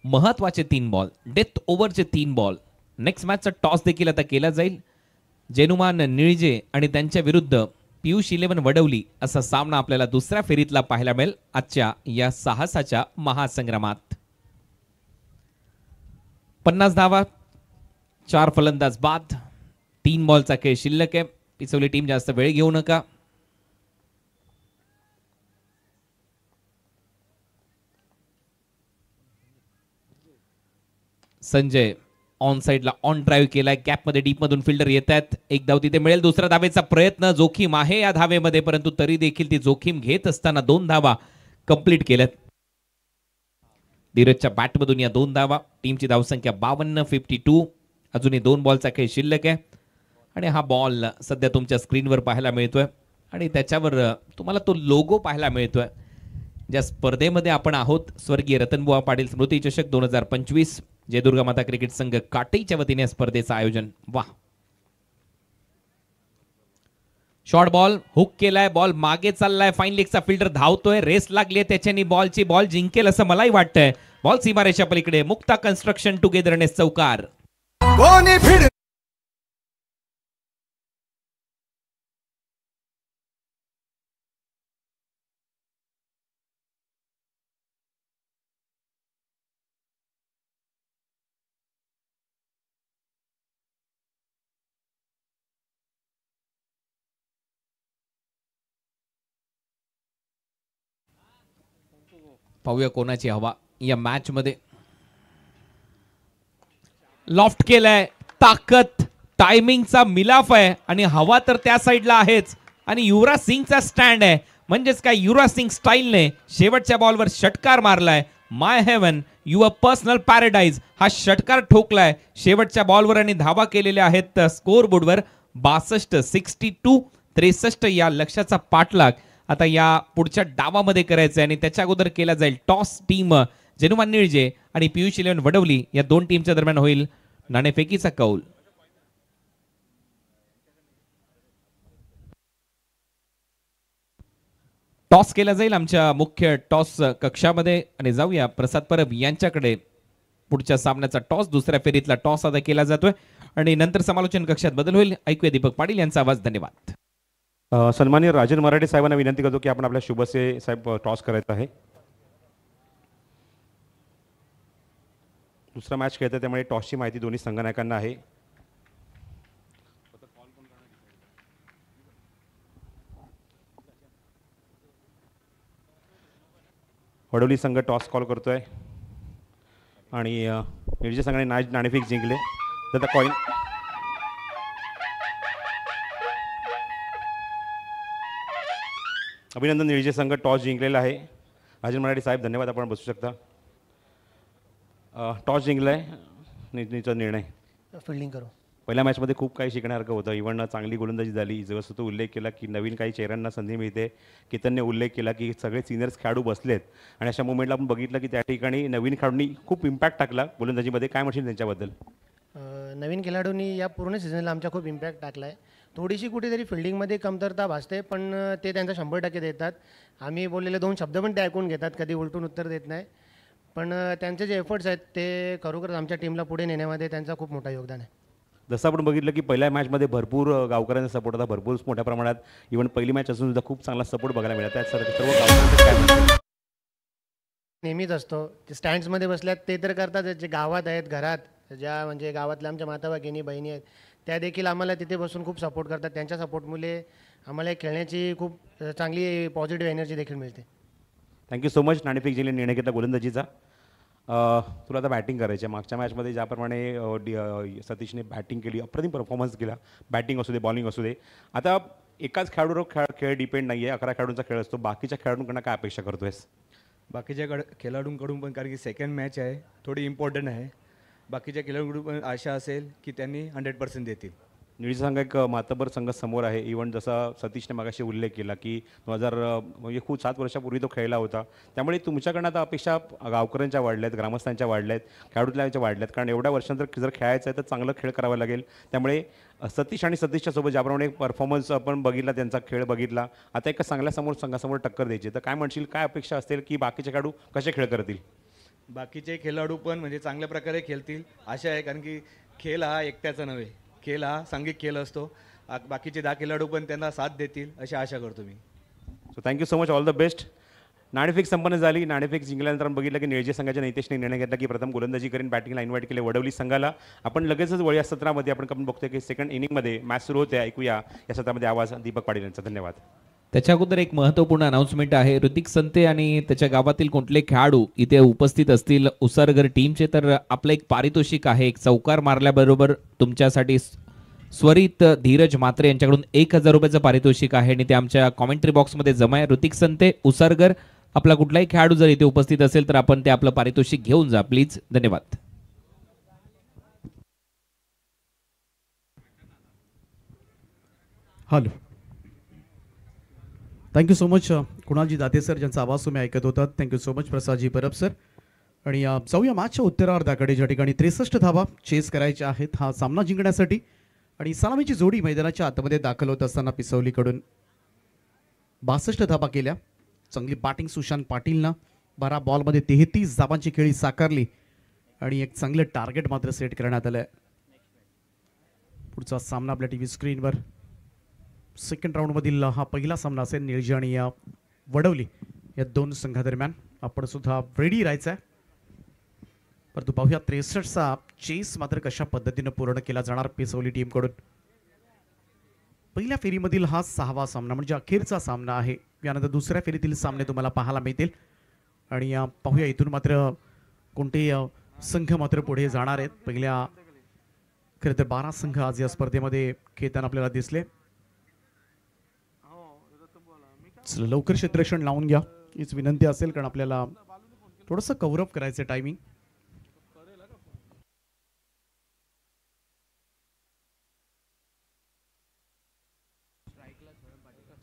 Speaker 1: महत्वाचे 3 बॉल, डेथ ओव्हरचे 3 बॉल. नेक्स्ट मॅचचा टॉस देखील आता केला जाईल. जेनुमान निळजे आणि त्यांच्या विरुद्ध पियुष 11 वडवली असा सामना आपल्याला दुसऱ्या फेरीतला पाहायला मिळेल आजच्या या साहसाच्या महासंग्रामात. 50 धावा, 4 फलंदाज बाद, 3 बॉलचा खेळ शिल्लक आहे. पिचवली टीम जास्त वेळ घेऊ नका. संजय ऑन साइडला ऑन ड्राईव्ह केलाय. गॅपमध्ये डीपमधून फिल्डर येत आहेत. एक धाव तिथे मिळेल. दुसऱ्या धावेचा प्रयत्न, जोखीम आहे या धावेमध्ये, परंतु तरी देखील ती जोखीम घेत असताना 2 धावा कंप्लीट केल्यात. धीरजच्या बॅटमधून या 2 धावा. टीमची धावसंख्या 52, 52. अजूनही 2 बॉलचा खेळ शिल्लक आहे आणि हा बॉल सध्या तुमच्या स्क्रीनवर पाहायला मिळतोय आणि त्याच्यावर तुम्हाला तो लोगो पाहायला मिळतोय. ज्या स्पर्धेमध्ये आपण आहोत, स्वर्गीय रतनबुवा पाटील स्मृती चषक 2025, जयदुर्गा माता क्रिकेट संघ काटेच्या वतीने या स्पर्धेचं आयोजन. वा, शॉर्ट बॉल हुक केलाय, बॉल मागे चाललाय, फाईन लेगचा फिल्डर धावतोय, रेस लागली आहे त्याच्यानी बॉलची. बॉल जिंकेल असं मलाही वाटतंय. बॉल सीमारेषा पलीकडे. मुक्ता कन्स्ट्रक्शन टुगेदरनेस चौकार. पाहूया कोणाची हवा या मॅच मध्ये. लॉफ्ट केलाय, ताकद, टायमिंगचा मिलाफ आहे आणि हवा तर त्या साईडला आहेच. आणि युवराज सिंगचा स्टँड आहे, म्हणजेच काय युवराज सिंग स्टाईलने शेवटच्या बॉलवर षटकार मारलाय. माय हेवन, युअर पर्सनल पॅराडाईज हा षटकार ठोकलाय शेवटच्या बॉलवर आणि धावा केलेल्या आहेत स्कोर बोर्डवर 62, 62, 63 या लक्ष्याचा पाठलाग आता या पुढच्या डावामध्ये करायचं आणि त्याच्या अगोदर केला जाईल टॉस. टीम जेनुमान निळजे आणि पियुष 11 वडवली या 2 टीमच्या दरम्यान होईल नाणेफेकीचा कौल. टॉस केला जाईल आमच्या मुख्य टॉस कक्षामध्ये आणि जाऊया प्रसाद परब यांच्याकडे. पुढच्या सामन्याचा टॉस, दुसऱ्या फेरीतला टॉस आता केला जातोय आणि नंतर समालोचन कक्षात बदल होईल. ऐकूया दीपक पाटील यांचा आवाज. धन्यवाद.
Speaker 2: सन्माननीय राजन मराठे साहेबांना विनंती करतो की आपण आपल्या शुभसे साहेब टॉस करायचा आहे. दुसरा मॅच खेळतो त्यामुळे टॉसची माहिती दोन्ही संघनायकांना आहे. वडवली संघ टॉस कॉल करतोय आणि निळजे संघाने नाणेफेक जिंकले. तर कॉइन अभिनंदन, निळजे संघ टॉस जिंकलेला आहे. राजन मराठे साहेब धन्यवाद, आपण बसू शकता. टॉस जिंकलाय, नीचा निर्णय
Speaker 4: फिल्डिंग करू.
Speaker 2: पहिल्या मॅचमध्ये खूप काही शिकण्यासारखं होतं. इव्हन चांगली गोलंदाजी झाली. जसं तो उल्लेख केला की नवीन काही चेहऱ्यांना संधी मिळते. केतनने उल्लेख केला की सगळे सिनियर्स खेळाडू बसलेत आणि अशा मोमेंटला आपण बघितलं की त्या ठिकाणी नवीन खेळाडूंनी खूप इम्पॅक्ट टाकला गोलंदाजीमध्ये. काय म्हणशील त्यांच्याबद्दल?
Speaker 4: नवीन खेळाडूंनी या पूर्ण सीझनला आमच्या खूप इम्पॅक्ट टाकला आहे. थोडीशी कुठेतरी फिल्डिंगमध्ये कमतरता भासते, पण ते त्यांचा 100% देतात. आम्ही बोललेले 2 शब्द पण ते ऐकून घेतात, कधी उलटून उत्तर देत नाही. पण त्यांचे जे एफर्ट्स आहेत ते खरोखरच आमच्या टीमला पुढे नेण्यामध्ये त्यांचा खूप मोठा योगदान आहे.
Speaker 2: जसं आपण बघितलं की पहिल्या मॅचमध्ये भरपूर गावकऱ्यांचा सपोर्ट होता, भरपूर मोठ्या प्रमाणात. इव्हन पहिली मॅच असून सुद्धा खूप चांगला सपोर्ट बघायला मिळाला. त्या सर्व गावकऱ्यांचं काय म्हणणं?
Speaker 4: नेहमीच असतो जे स्टँड्समध्ये बसल्यात ते तर करतातच, जे गावात आहेत घरात ज्या म्हणजे गावातल्या आमच्या माता भगिनी बहिणी आहेत त्या देखील आम्हाला तिथे बसून खूप सपोर्ट करतात. त्यांच्या सपोर्टमुळे आम्हाला खेळण्याची खूप चांगली पॉझिटिव्ह एनर्जी देखील मिळते.
Speaker 2: Thank you so much. नाणेफेक जिंकले निर्णय घेतला गोलंदाजीचा. तुला आता बॅटिंग करायची आहे. मागच्या मॅचमध्ये ज्याप्रमाणे सतीशने बॅटिंग केली, अप्रतिम परफॉर्मन्स केला, बॅटिंग असू दे बॉलिंग असू दे. आता एकाच खेळाडूवर खेळ डिपेंड नाही आहे, 11 खेळाडूंचा खेळ असतो. बाकीच्या खेळाडूंकडनं काय अपेक्षा करतोयस?
Speaker 5: बाकीच्या खेळाडूंकडून पण, कारण की सेकंड मॅच आहे, थोडी इम्पॉर्टंट आहे. बाकीच्या खेळाडूंकडून पण आशा असेल की त्यांनी 100% देतील.
Speaker 2: निळीचा संघ एक मातबर संघ समोर आहे. इव्हन जसा सतीशने मागाशी उल्लेख केला की 2000 म्हणजे खूप 7 वर्षापूर्वी तो खेळला होता. त्यामुळे तुमच्याकडनं आता अपेक्षा गावकऱ्यांच्या वाढल्या आहेत, ग्रामस्थांच्या वाढल्या आहेत, खेळाडूंच्या वाढल्या आहेत. कारण एवढ्या वर्षांतर जर खेळायचं आहे तर चांगलं खेळ करावा लागेल. त्यामुळे सतीश आणि सतीशच्या सोबत ज्याप्रमाणे परफॉर्मन्स आपण बघितला, त्यांचा खेळ बघितला, आता एका चांगल्या संघासमोर टक्कर द्यायची, तर काय म्हणशील, काय अपेक्षा असतील की बाकीचे खेळाडू कसे खेळ करतील?
Speaker 5: बाकीचे खेळाडू पण म्हणजे चांगल्या प्रकारे खेळतील आशा आहे, कारण की खेळ हा एकट्याचा नव्हे, खेळ हा सांघिक खेळ असतो. बाकीचे 10 खेळाडू पण त्यांना साथ देतील अशी आशा करतो मी.
Speaker 2: So thank you so much, all the best. नाणेफेक संपन्न झाली. नाणेफेक जिंकल्यानंतर आपण बघितलं की निळजे संघाच्या नितेशने निर्णय घेतला की प्रथम गोलंदाजी करून बॅटिंगला इन्व्हाइट केले वडवली संघाला. आपण लगेचच वळूया सत्रामध्ये. आपण बघतोय की सेकंड इनिंगमध्ये मॅच सुरू होते. ऐकूया या सत्रामध्ये आवाज दीपक पाटील यांचा. धन्यवाद.
Speaker 1: त्याच्या अगोदर एक महत्त्वपूर्ण अनाउन्समेंट आहे. ऋतिक संते आणि त्याच्या गावातील कुठले खेळाडू इथे उपस्थित असतील उसरगर टीमचे, तर आपलं एक पारितोषिक आहे. एक चौकार मारल्याबरोबर तुमच्यासाठी स्वरित धीरज मात्रे यांच्याकडून 1000 रुपयाचं पारितोषिक आहे आणि ते आमच्या कॉमेंट्री बॉक्समध्ये जमा आहे. ऋतिक संते, उसरगर, आपला कुठलाही खेळाडू जर इथे उपस्थित असेल तर आपण ते आपलं पारितोषिक घेऊन जा प्लीज. धन्यवाद.
Speaker 6: हॅलो, थँक्यू सो मच कुणालजी दाते सर, ज्यांचा आवाज तुम्ही ऐकत होतात. थँक्यू सो मच प्रसादजी परब सर. आणि जाऊया मॅचच्या उत्तरार्धाकडे, ज्या ठिकाणी 63 धावा चेस करायच्या आहेत हा सामना जिंकण्यासाठी. आणि सलामीची जोडी मैदानाच्या आतमध्ये दाखल होत असताना पिसवलीकडून 62 धावा केल्या. चांगली बॅटिंग सुशांत पाटीलनं 12 बॉलमध्ये 33 धावांची खेळी साकारली आणि एक चांगलं टार्गेट मात्र सेट करण्यात आलं आहे. पुढचा सामना आपल्या टी व्ही स्क्रीनवर सेकंड राऊंडमधील हा पहिला सामना असेल निळजी आणि वडवली या दोन संघादरम्यान. आपण सुद्धा रेडी राहायचं आहे. परंतु पाहूया 63चा चेस मात्र कशा पद्धतीनं पूर्ण केला जाणार पिसवली टीमकडून. पहिल्या फेरीमधील हा 6वा सामना म्हणजे अखेरचा सामना आहे. यानंतर दुसऱ्या फेरीतील सामने तुम्हाला पाहायला मिळतील. आणि पाहूया इथून मात्र कोणते संघ मात्र पुढे जाणार आहेत. पहिल्या खरं तर 12 संघ आज या स्पर्धेमध्ये खेळताना आपल्याला दिसले. लवकर क्षेत्ररक्षण लावून घ्या हीच विनंती असेल, कारण आपल्याला थोडंसं कव्हरअप करायचं टायमिंग.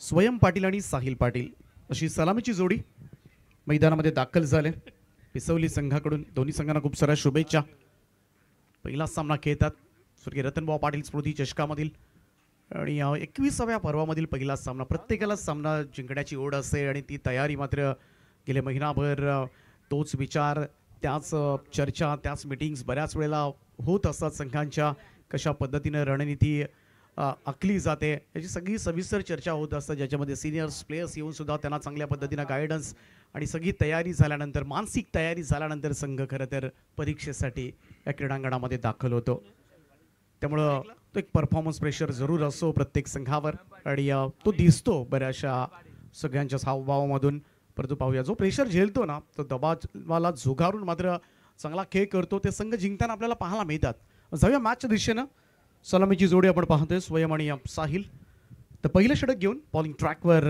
Speaker 6: स्वयं पाटील आणि साहिल पाटील अशी सलामीची जोडी मैदानामध्ये दाखल झाले. पिसवली संघाकडून दोन्ही संघांना खूप साऱ्या शुभेच्छा. पहिला सामना खेळतात स्वर्गीय रतनभाऊ पाटील स्मृती चषकामधील आणि 21व्या पर्वामधील पहिला सामना. प्रत्येकाला सामना जिंकण्याची ओढ असते आणि ती तयारी मात्र गेले महिनाभर तोच विचार, त्याच चर्चा, त्याच मीटिंग्स बऱ्याच वेळेला होत असतात संघांच्या. कशा पद्धतीनं रणनीती आखली जाते याची सगळी सविस्तर चर्चा होत असतात, ज्याच्यामध्ये सिनियर्स प्लेयर्स येऊन सुद्धा त्यांना चांगल्या पद्धतीनं गायडन्स आणि सगळी तयारी झाल्यानंतर, मानसिक तयारी झाल्यानंतर संघ खरं तर परीक्षेसाठी या क्रीडांगणामध्ये दाखल होतो. त्यामुळं तो एक परफॉर्मन्स प्रेशर जरूर असतो प्रत्येक संघावर आणि तो दिसतो बऱ्याचशा सगळ्यांच्या हावभावामधून. परंतु पाहूया जो प्रेशर झेलतो ना तो दबावाला झुगारून मात्र चांगला खेळ करतो. ते संघ जिंकताना आपल्याला पाहायला मिळतात. जाऊया मॅचच्या दिशेनं. सलामीची जोडी आपण पाहतोय स्वयं आणि साहिल. तर पहिलं षटक घेऊन बॉलिंग ट्रॅकवर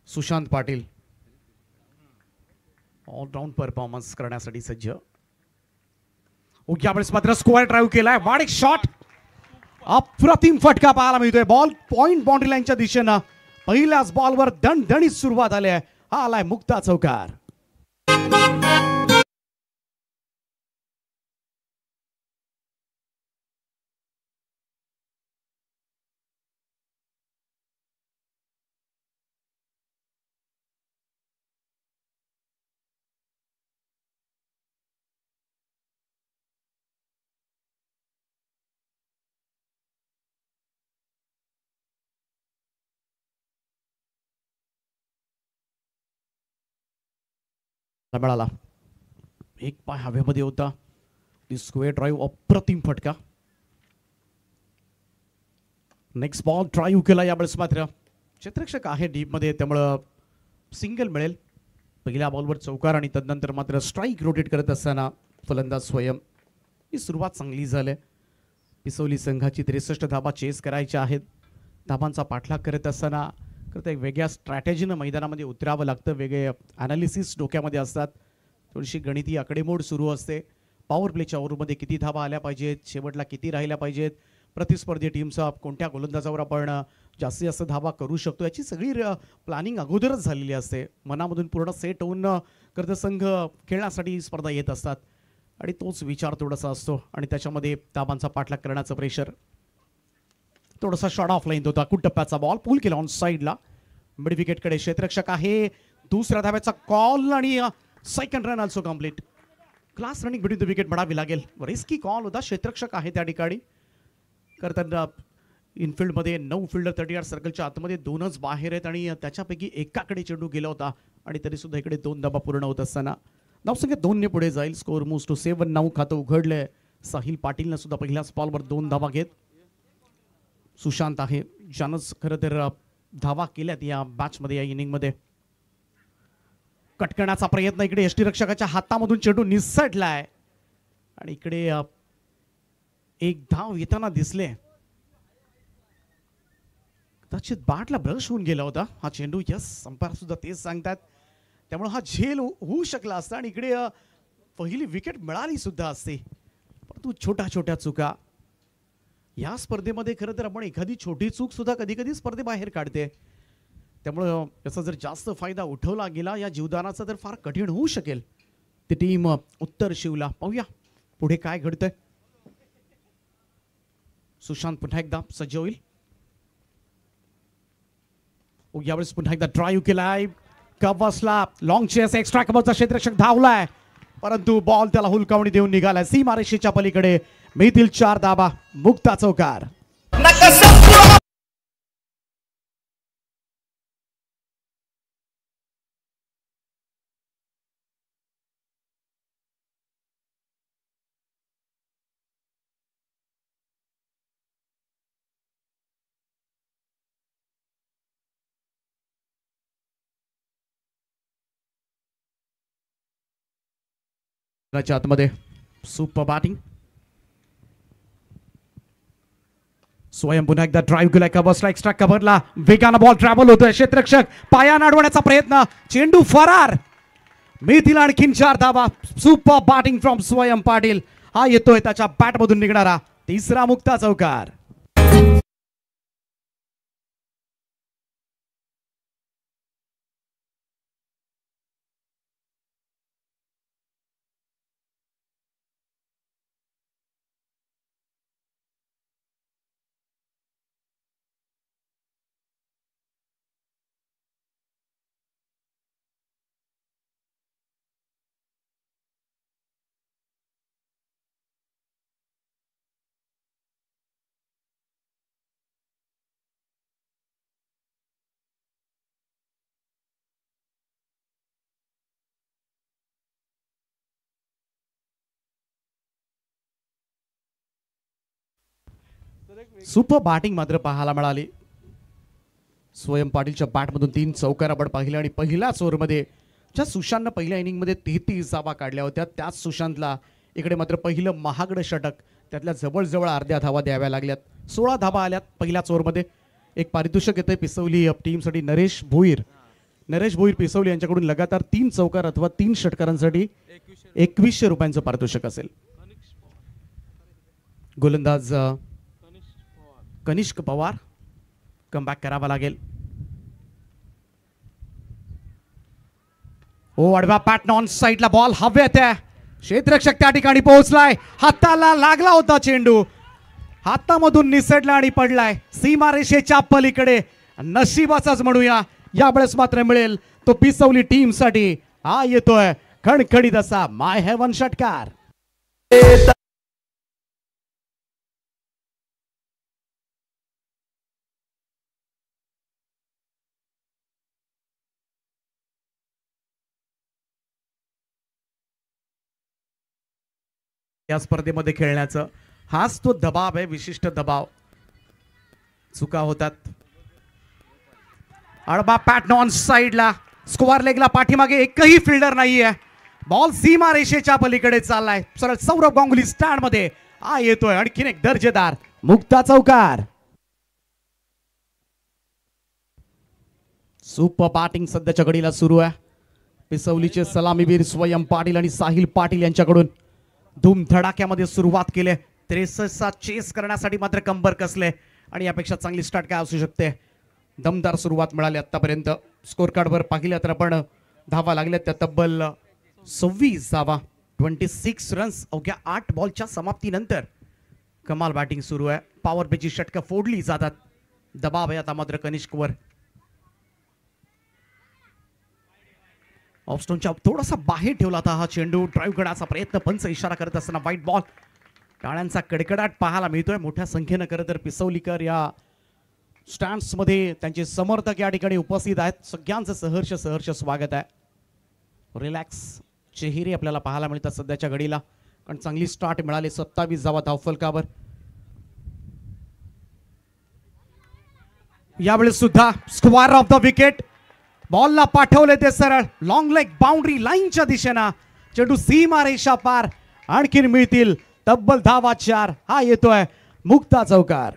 Speaker 6: सुशांत पाटील ऑलराऊंड परफॉर्मन्स करण्यासाठी सज्ज. ओके, आपण मात्र स्क्वेअर ड्राईव्ह केलाय. वाड एक शॉट, अप्रतिम फटका पाहायला मिळतोय. बॉल पॉइंट बाउंड्री लाईनच्या दिशेनं पहिल्याच बॉलवर दणदणीत सुरुवात आली आहे. हा आलाय मुक्ता चौकार. मिळाला. एक पाय हवेमध्ये होता. ती स्क्वेअर ड्राईव्ह अप्रतिम फटका. नेक्स्ट बॉल ड्राईव्ह केला यावेळेस मात्र क्षेत्ररक्षक आहे डीपमध्ये, त्यामुळं सिंगल मिळेल. पहिल्या बॉलवर चौकार आणि तदनंतर मात्र स्ट्राईक रोटेट करत असताना फलंदाज स्वयं. ही सुरुवात चांगली झाली. पिसवली संघाची 63 धाबा चेस करायच्या आहेत. धाबांचा पाठलाग करत असताना खरं एक वेगळ्या स्ट्रॅटेजीनं मैदानामध्ये उतरावं लागतं. वेगळे ॲनालिसिस डोक्यामध्ये असतात. थोडीशी गणिती आकडेमोड सुरू असते. पॉवर प्लेच्या ओव्हरमध्ये किती धाबा आल्या पाहिजेत, शेवटला किती राहिल्या पाहिजेत, प्रतिस्पर्धी टीमचा कोणत्या गोलंदाजावर आपण जास्तीत जास्त धाबा करू शकतो, याची सगळी प्लॅनिंग अगोदरच झालेली असते. मनामधून पूर्ण सेट होऊन खरं तर संघ खेळण्यासाठी स्पर्धा येत असतात आणि तोच विचार थोडासा असतो आणि त्याच्यामध्ये धाबांचा पाठलाग करण्याचं प्रेशर. थोडासा शॉर्ट ऑफ लाईन होता. कुटप्प्याचा बॉल पूल केला ऑन साईडला. मिड विकेटकडे क्षेत्ररक्षक आहे. दुसऱ्या धाब्याचा कॉल आणि second run also complete. Class running between the wicket म्हणावी लागेल. रिस्की कॉल होता. क्षेत्ररक्षक आहे त्या ठिकाणी. करताना इनफिल्डमध्ये 9 फिल्डर 30 सर्कलच्या आतमध्ये 2च बाहेर आहेत आणि त्याच्यापैकी एकाकडे चेंडू गेला होता आणि तरी सुद्धा इकडे 2 धाबा पूर्ण होत असताना धावसंख्या 2 ने पुढे जाईल. Score moves to 7. 9 खातं उघडलंय. साहिल पाटीलनं सुद्धा पहिल्याच बॉलवर 2 धाबा घेत. सुशांत आहे ज्यानंच खरं तर धावा केल्यात या मॅचमध्ये, या इनिंगमध्ये. कट करण्याचा प्रयत्न इकडे यष्टीरक्षकाच्या हातामधून चेंडू निसटलाय आणि इकडे एक धाव येताना दिसले. कदाचित बॅटला ब्रश होऊन गेला होता हा चेंडू. यस, अंपायर सुद्धा तेच सांगतात. त्यामुळे हा झेल होऊ शकला असता आणि इकडे पहिली विकेट मिळाली सुद्धा असते. परंतु छोट्या छोट्या चुका या स्पर्धेमध्ये खरं तर आपण एखादी छोटी चूक सुद्धा कधी कधी स्पर्धेबाहेर काढते. त्यामुळं याचा जर जास्त फायदा उठवला गेला या जीवदानाचा तर फार कठीण होऊ शकेल. ती टीम उत्तर शिवला. पाहूया पुढे काय घडतंय. सुशांत पुन्हा एकदा सज्ज होईल. यावेळेस पुन्हा एकदा ड्राईव्ह केलाय. कव्हर्सला लॉंग चेस एक्स्ट्रा कव्हरचा क्षेत्ररक्षक धावलाय परंतु बॉल त्याला हुलकावणी देऊन निघालाय. सीमारेषेच्या पलीकडे मिळतील 4 धाबा. मुक्ता चौकार. आतमध्ये सुपर बॅटिंग. स्वयं पुन्हा एकदा ड्राईव्ह केलाय. कव्हर्सला एक्स्ट्रा कव्हरला वेगानं बॉल ट्रॅव्हल होतोय. क्षेत्ररक्षक पाया अडवण्याचा प्रयत्न. चेंडू फरार. मिळतील आणखीन 4 धाबा. सुपर बॅटिंग फ्रॉम स्वयं पाटील. हा येतोय त्याच्या बॅट मधून निघणारा 3रा मुक्ता चौकार. सुपर बॅटिंग मात्र पाहायला मिळाली. स्वयं पाटीलच्या बॅटमधून 3 चौकार आपण पाहिल्या आणि पहिल्याच ओव्हरमध्ये ज्या सुशांतनं पहिल्या इनिंगमध्ये 33 धावा काढल्या होत्या त्याच सुशांतला इकडे मात्र पहिलं महागडं षटक, त्यातल्या जवळजवळ अर्ध्या धावा द्याव्या लागल्यात. 16 धावा आल्यात पहिल्याच ओव्हरमध्ये. एक पारितोषिक येतंय पिसवली टीमसाठी. नरेश भोईर पिसवली यांच्याकडून लगातार 3 चौकार अथवा 3 षटकारांसाठी 2100 रुपयांचं पारितोषिक असेल. गोलंदाज कनिष्क पवार कमबॅक करावा लागेल. ओ अडवा पॅटर्न ऑन साईडला बॉल हवेत आहे. क्षेत्ररक्षक त्या ठिकाणी पोहोचलाय. हाताला लागला होता चेंडू. हातामधून निसटला आणि पडलाय सीमारेषेच्या पलीकडे. नशिबाचाच म्हणूया यावेळेस मात्र मिळेल तो पिसवली टीमसाठी. हा येतोय खणखणीत असा माय हेवन षटकार. या स्पर्धेमध्ये खेळण्याचं. हाच तो दबाव आहे, विशिष्ट दबाव. चुका होतात. आडबा पॅट ऑन साइडला, स्क्वेअर लेगला पाठीमागे एकही फिल्डर नाहीये. बॉल सीमा रेषेच्या पलीकडे चाललाय. सरळ सौरभ गांगुली स्टँड मध्ये हा येतोय. आणखीन एक दर्जेदार मुक्ता चौकार. सुपर बॅटिंग सध्याच्या घडीला सुरू आहे. पिसवलीचे सलामीवीर स्वयं पाटील आणि साहिल पाटील यांच्याकडून धूमधडाक्यामध्ये सुरुवात केली. 63 चेस करण्यासाठी मात्र कंबर कसले आणि यापेक्षा चांगली स्टार्ट काय असू शकते. दमदार सुरुवात मिळाली आतापर्यंत. स्कोर कार्डवर पाहिलं तर आपण धावा लागल्या त्या तब्बल 26 धावा, 26 रन्स अवघ्या 8 बॉलच्या समाप्तीनंतर. कमाल बॅटिंग सुरू आहे. पॉवर प्लेची षटकं फोडली जातात. दबाव आहे आता मात्र कनिष्कवर. ऑफस्टोनच्या थोडासा बाहेर ठेवला होता हा चेंडू. ड्राईव्ह करण्याचा प्रयत्न, पंच इशारा करत असताना व्हाईट बॉल. टाळ्यांचा कडकडाट पाहायला मिळतोय मोठ्या संख्येनं. खरं तर पिसवलीकर या स्टँड्स मध्ये त्यांचे समर्थक या ठिकाणी उपस्थित आहेत. सगळ्यांचं सहर्ष स्वागत आहे. रिलॅक्स चेहरे आपल्याला पाहायला मिळतात सध्याच्या घडीला, कारण चांगली स्टार्ट मिळाली. 27 धावा धावफलकावर. यावेळेस सुद्धा स्क्वेअर ऑफ द विकेट. बॉलला पाठवले ते सरळ लॉंग लेग बाउंड्री लाईनच्या दिशेनं. चेंडू सीमा रेषा पार. आणखीन मिळतील तब्बल धावा 4. हा येतोय मुक्ता चौकार.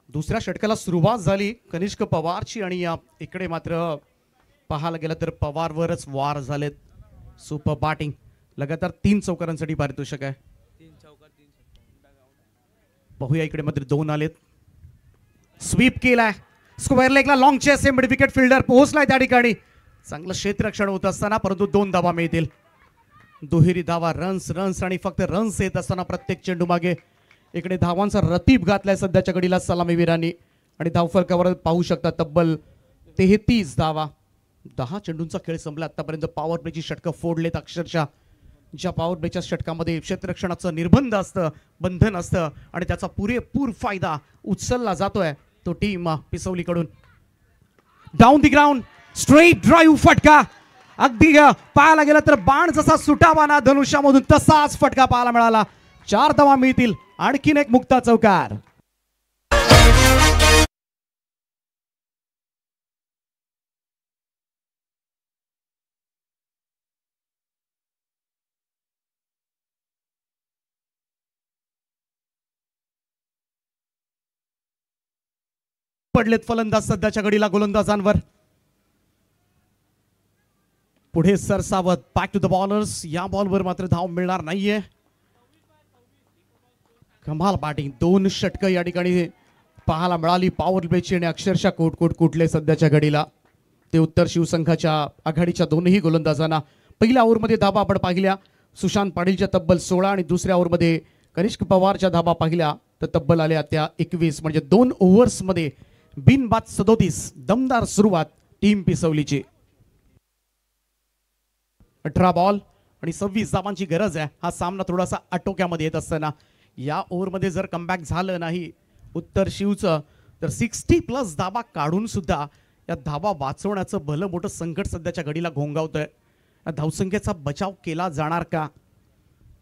Speaker 6: दुसऱ्या षटकाला सुरुवात झाली कनिष्क पवारची आणि इकडे मात्र पाहायला गेलं तर पवारवरच वार झालेत. Super batting. लगातार 3 चौकारांसाठी पारितोषिक आहे. पाहूया इकडे मात्र 2 आलेत. स्वीप केलाय. स्क्वेअर लेगला long chase mid wicket fielder पोहोचलाय त्या ठिकाणी. चांगलं क्षेत्ररक्षण होत असताना परंतु 2 धावा मिळतील. दुहेरी धावा, रन्स आणि फक्त रन्स येत असताना प्रत्येक चेंडू मागे इकडे धावांचा रतीब घातलाय सध्याच्या घडीला सलामीवीरांनी. आणि धावफलकावर पाहू शकता तब्बल 33 धावा. 10 चेंडूंचा खेळ संपला आतापर्यंत. पॉवर प्लेची षटकं फोडलेत अक्षरशः. ज्या पॉवर प्लेच्या षटकामध्ये क्षेत्ररक्षणाचं निर्बंध असतं, बंधन असतं आणि त्याचा पुरेपूर फायदा उचलला जातोय तो टीम पिसवलीकडून. Down the ground straight drive फटका. अगदी पाहायला गेलं तर बाण जसा सुटावा ना धनुष्यामधून तसाच फटका पाहायला मिळाला. 4 धावा मिळतील. आणखीन एक मुक्ता चौकार. पडलेत फलंदाज सध्याच्या घडीला गोलंदाजांवर. पुढे सरसावत बॅक टू द बॉलर्स. या बॉलवर मात्र धाव मिळणार नाहीये. कमाल बॅटिंग. 2 षटकं या ठिकाणी पाहायला मिळाली पॉवर प्लेची आणि अक्षरशः कोट कुठले सध्याच्या घडीला. ते उत्तर शिवसंघाच्या आघाडीच्या 2ही गोलंदाजांना. पहिल्या ओव्हरमध्ये धावा आपण पाहिल्या सुशांत पाटीलच्या तब्बल 16 आणि दुसऱ्या ओव्हरमध्ये कनिष्क पवारच्या धावा पाहिल्या तर तब्बल आल्या त्या 21. म्हणजे 2 ओव्हर्समध्ये बिनबाद 37. दमदार सुरुवात टीम पिसवलीची. 18 बॉल आणि 26 धावांची गरज आहे. हा सामना थोडासा आटोक्यामध्ये येत असताना या ओव्हरमध्ये जर कमबॅक झालं नाही उत्तर शिवचं तर 60+ धावा काढून सुद्धा या धावा वाचवण्याचं भलं मोठं संकट सध्याच्या घडीला घोंगावतंय. धावसंख्येचा बचाव केला जाणार का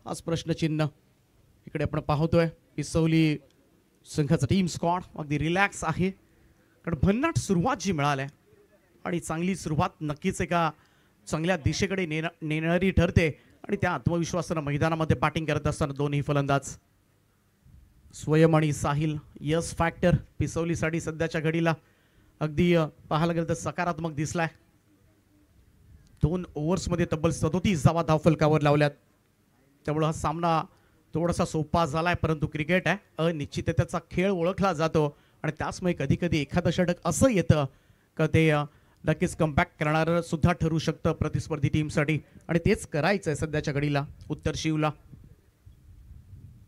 Speaker 6: हाच प्रश्नचिन्ह इकडे आपण पाहतोय. पिसवली संघाचा टीम स्क्वॉड अगदी रिलॅक्स आहे, कारण भन्नाट सुरुवात जी मिळाली आणि चांगली सुरुवात नक्कीच एका चांगल्या दिशेकडे नेणारी ठरते आणि त्या आत्मविश्वासानं मैदानामध्ये बॅटिंग करत असताना दोन्ही फलंदाज स्वयं आणि साहिल यस फॅक्टर पिसवलीसाठी सध्याच्या घडीला अगदी पाहायला गेलं तर सकारात्मक दिसलाय. 2 ओव्हर्समध्ये तब्बल 37 धावा धावफलकावर लावल्यात. त्यामुळे हा सामना थोडासा सोपा झालाय, परंतु क्रिकेट आहे, अनिश्चिततेचा खेळ ओळखला जातो आणि त्याचमुळे कधी कधी एखादं षटक असं येतं का ते नक्कीच कमबॅक करणारं सुद्धा ठरू शकतं प्रतिस्पर्धी टीमसाठी आणि तेच करायचं आहे सध्याच्या घडीला उत्तर शिवला.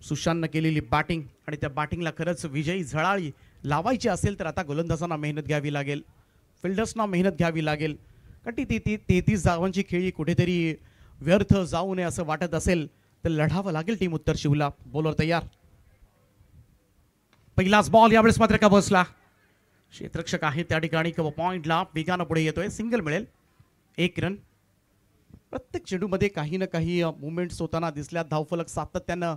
Speaker 6: सुशांतनं केलेली बॅटिंग आणि त्या बॅटिंगला खरंच विजयी झळाळी लावायची असेल तर आता गोलंदाजांना मेहनत घ्यावी लागेल, फिल्डर्सना मेहनत घ्यावी लागेल. कारण ती 33 धावांची खेळी कुठेतरी व्यर्थ जाऊ नये असं वाटत असेल तर लढावं लागेल टीम उत्तर शिवला. बॉलर तयार. पहिलाच बॉल यावेळेस मात्र का बसला. क्षेत्ररक्षक आहे त्या ठिकाणी पॉइंटला वेगानं पुढे येतोय. सिंगल मिळेल, 1 रन. प्रत्येक चेंडूमध्ये काही ना काही मुवमेंट्स होताना दिसल्या. धावफलक सातत्यानं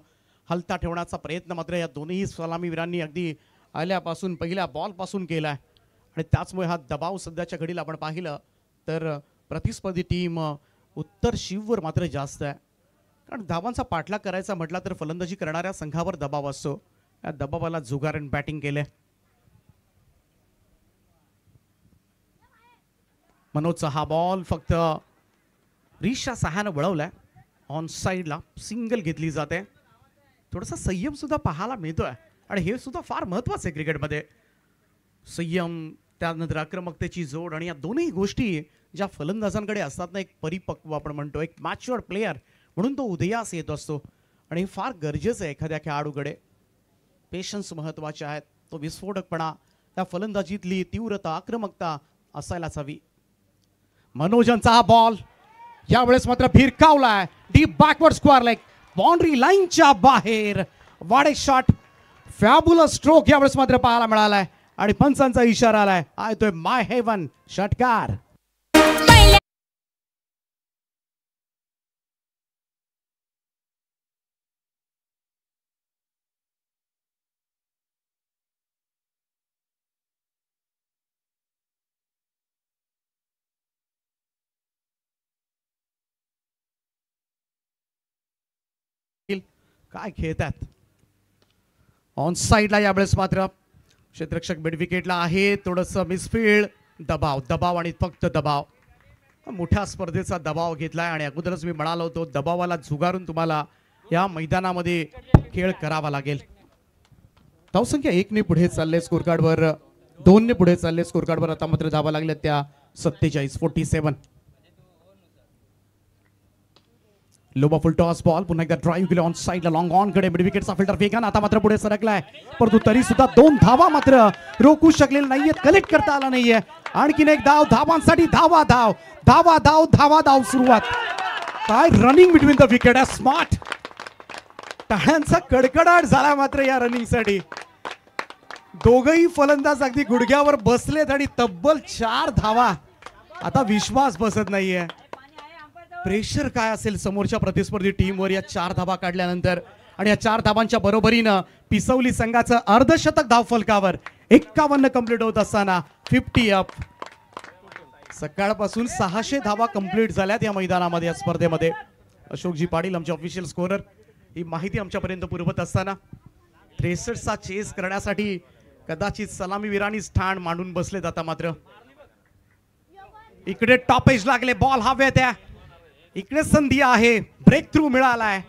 Speaker 6: हलता ठेवण्याचा प्रयत्न मात्र या दोन्ही सलामीवीरांनी अगदी आल्यापासून पहिल्या बॉलपासून केला आहे आणि त्याचमुळे हा दबाव सध्याच्या घडीला आपण पाहिलं तर प्रतिस्पर्धी टीम उत्तर शिववर मात्र जास्त आहे. कारण धावांचा पाठलाग करायचा म्हटला तर फलंदाजी करणाऱ्या संघावर दबाव असतो. या दबावाला झुगारून बॅटिंग केले. मनोजचा हा बॉल फक्त रिशा सहानं वळवलाय. ऑन साईडला सिंगल घेतली जाते. थोडासा संयम सुद्धा पाहायला मिळतोय आणि हे सुद्धा फार महत्त्वाचं आहे क्रिकेटमध्ये. संयम, त्यानंतर आक्रमकतेची जोड आणि या दोन्ही गोष्टी ज्या फलंदाजांकडे असतात ना, एक परिपक्व आपण म्हणतो, एक मॅच्युअर्ड प्लेयर म्हणून तो उदयास येत असतो आणि हे फार गरजेचं आहे एखाद्या खेळाडूकडे. पेशन्स महत्त्वाचे आहेत. तो विस्फोटकपणा, त्या फलंदाजीतली तीव्रता, आक्रमकता असायलाच हवी. मनोजांचा हा बॉल यावेळेस मात्र फिरकावलाय. Deep backward square leg, boundary लाईनच्या बाहेर. वाडे शॉट, फॅब्युलस स्ट्रोक यावेळेस मात्र पाहायला मिळालाय आणि पंचांचा इशारा आलाय. येतोय माय हेवन षटकार. काय खेळतात ऑन साईडला. यावेळेस मात्र क्षेत्ररक्षक मिड विकेटला आहे. थोडंसं मिसफील्ड, दबाव आणि फक्त दबाव. मोठ्या स्पर्धेचा दबाव घेतलाय आणि अगोदरच मी म्हणालो होतो दबावाला झुगारून तुम्हाला या मैदानामध्ये खेळ करावा लागेल. धावसंख्या 1 ने पुढे चालले स्कोर कार्डवर, 2 ने पुढे चालले स्कोर कार्डवर. आता मात्र धावा लागल्या त्या 47. लोबा फुल टॉस बॉल, पुन्हा एकदा ड्राईव्ह केला ऑन साईडला, लॉंग ऑन कडे. मिड विकेटचा फिल्डर वेगानं आता मात्र पुढे सरकलाय, परंतु तरी सुद्धा 2 धावा मात्र रोखू शकलेले नाहीयेत, कलेक्ट करता आला नाहीये. आणखीन एक धाव धावांसाठी. धावा सुरुवात. काय running between the wicket, smart. टाळ्यांचा कडकडाट झाला मात्र या रनिंगसाठी. दोघही फलंदाज अगदी गुडघ्यावर बसलेत आणि तब्बल 4 धावा. आता विश्वास बसत नाहीये. प्रेशर काय असेल समोरच्या प्रतिस्पर्धी टीमवर या 4 धावा काढल्यानंतर. आणि या 4 धावांच्या बरोबरीनं पिसवली संघाचं अर्धशतक धावफलकावर. 51 कंप्लीट होत असताना 50 अप. सकाळपासून 600 धावा कंप्लीट झाल्यात या मैदानामध्ये, या स्पर्धेमध्ये. अशोकजी पाटील आमचे ऑफिशियल स्कोरर ही माहिती आमच्यापर्यंत पुरवत असताना 63चा चेस करण्यासाठी कदाचित सलामीवीरांनी स्थान मांडून बसलेत. आता मात्र इकडे टॉप एज लागले, बॉल हवेत आहे. इकडे संधी आहे, ब्रेक थ्रू मिळालाय.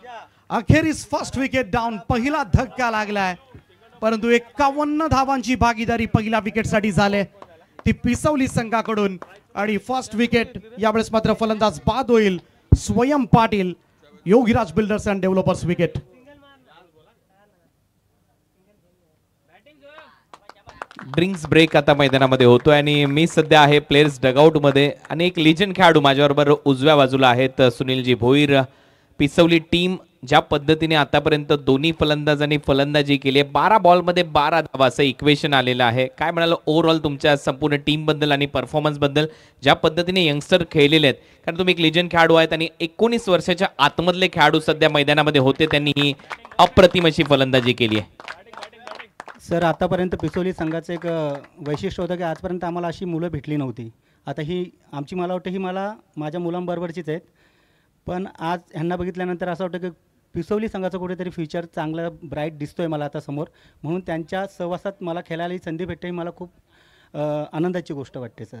Speaker 6: अखेरीस फर्स्ट विकेट डाऊन. पहिला धक्का लागलाय, परंतु 51 धावांची भागीदारी पहिल्या विकेटसाठी झाले ती पिसवली संघाकडून. आणि फर्स्ट विकेट यावेळेस मात्र फलंदाज बाद होईल. Swayam Patil, Yogiraj builders and developers wicket.
Speaker 1: Drinks break आता मैदानामध्ये होतोय आणि मी सध्या आहे प्लेयर्स डगआउट मध्ये आणि एक लिजंड खेळाडू माझ्याबरोबर उजव्या बाजूला आहेत, सुनीलजी भोईर. पिसवली टीम ज्या पद्धतीने आतापर्यंत दोन्ही फलंदाजांनी फलंदाजी केली आहे, 12 बॉलमध्ये 12 धावा असं इक्वेशन आलेलं आहे. काय म्हणाल ओव्हरऑल तुमच्या संपूर्ण टीम बद्दल आणि परफॉर्मन्स बद्दल, ज्या पद्धतीने यंगस्टर खेळलेले आहेत? कारण तुम्ही एक लिजंड खेळाडू आहेत आणि 19 वर्षाच्या आतमधले खेळाडू सध्या मैदानामध्ये होते, त्यांनी ही अप्रतिम अशी फलंदाजी केली आहे.
Speaker 7: सर, आतापर्यंत पिसोली संघाचं एक वैशिष्ट्य होतं की आजपर्यंत आम्हाला अशी मुलं भेटली नव्हती. आता ही आमची, मला वाटतं ही माझ्या मुलांबरोबरचीच आहेत, पण आज ह्यांना बघितल्यानंतर असं वाटतं की पिसोली संघाचं कुठेतरी फ्युचर चांगलं ब्राईट दिसतोय मला आता समोर. म्हणून त्यांच्या सहवासात मला खेळायला ही संधी भेटते, ही मला खूप आनंदाची गोष्ट वाटते सर.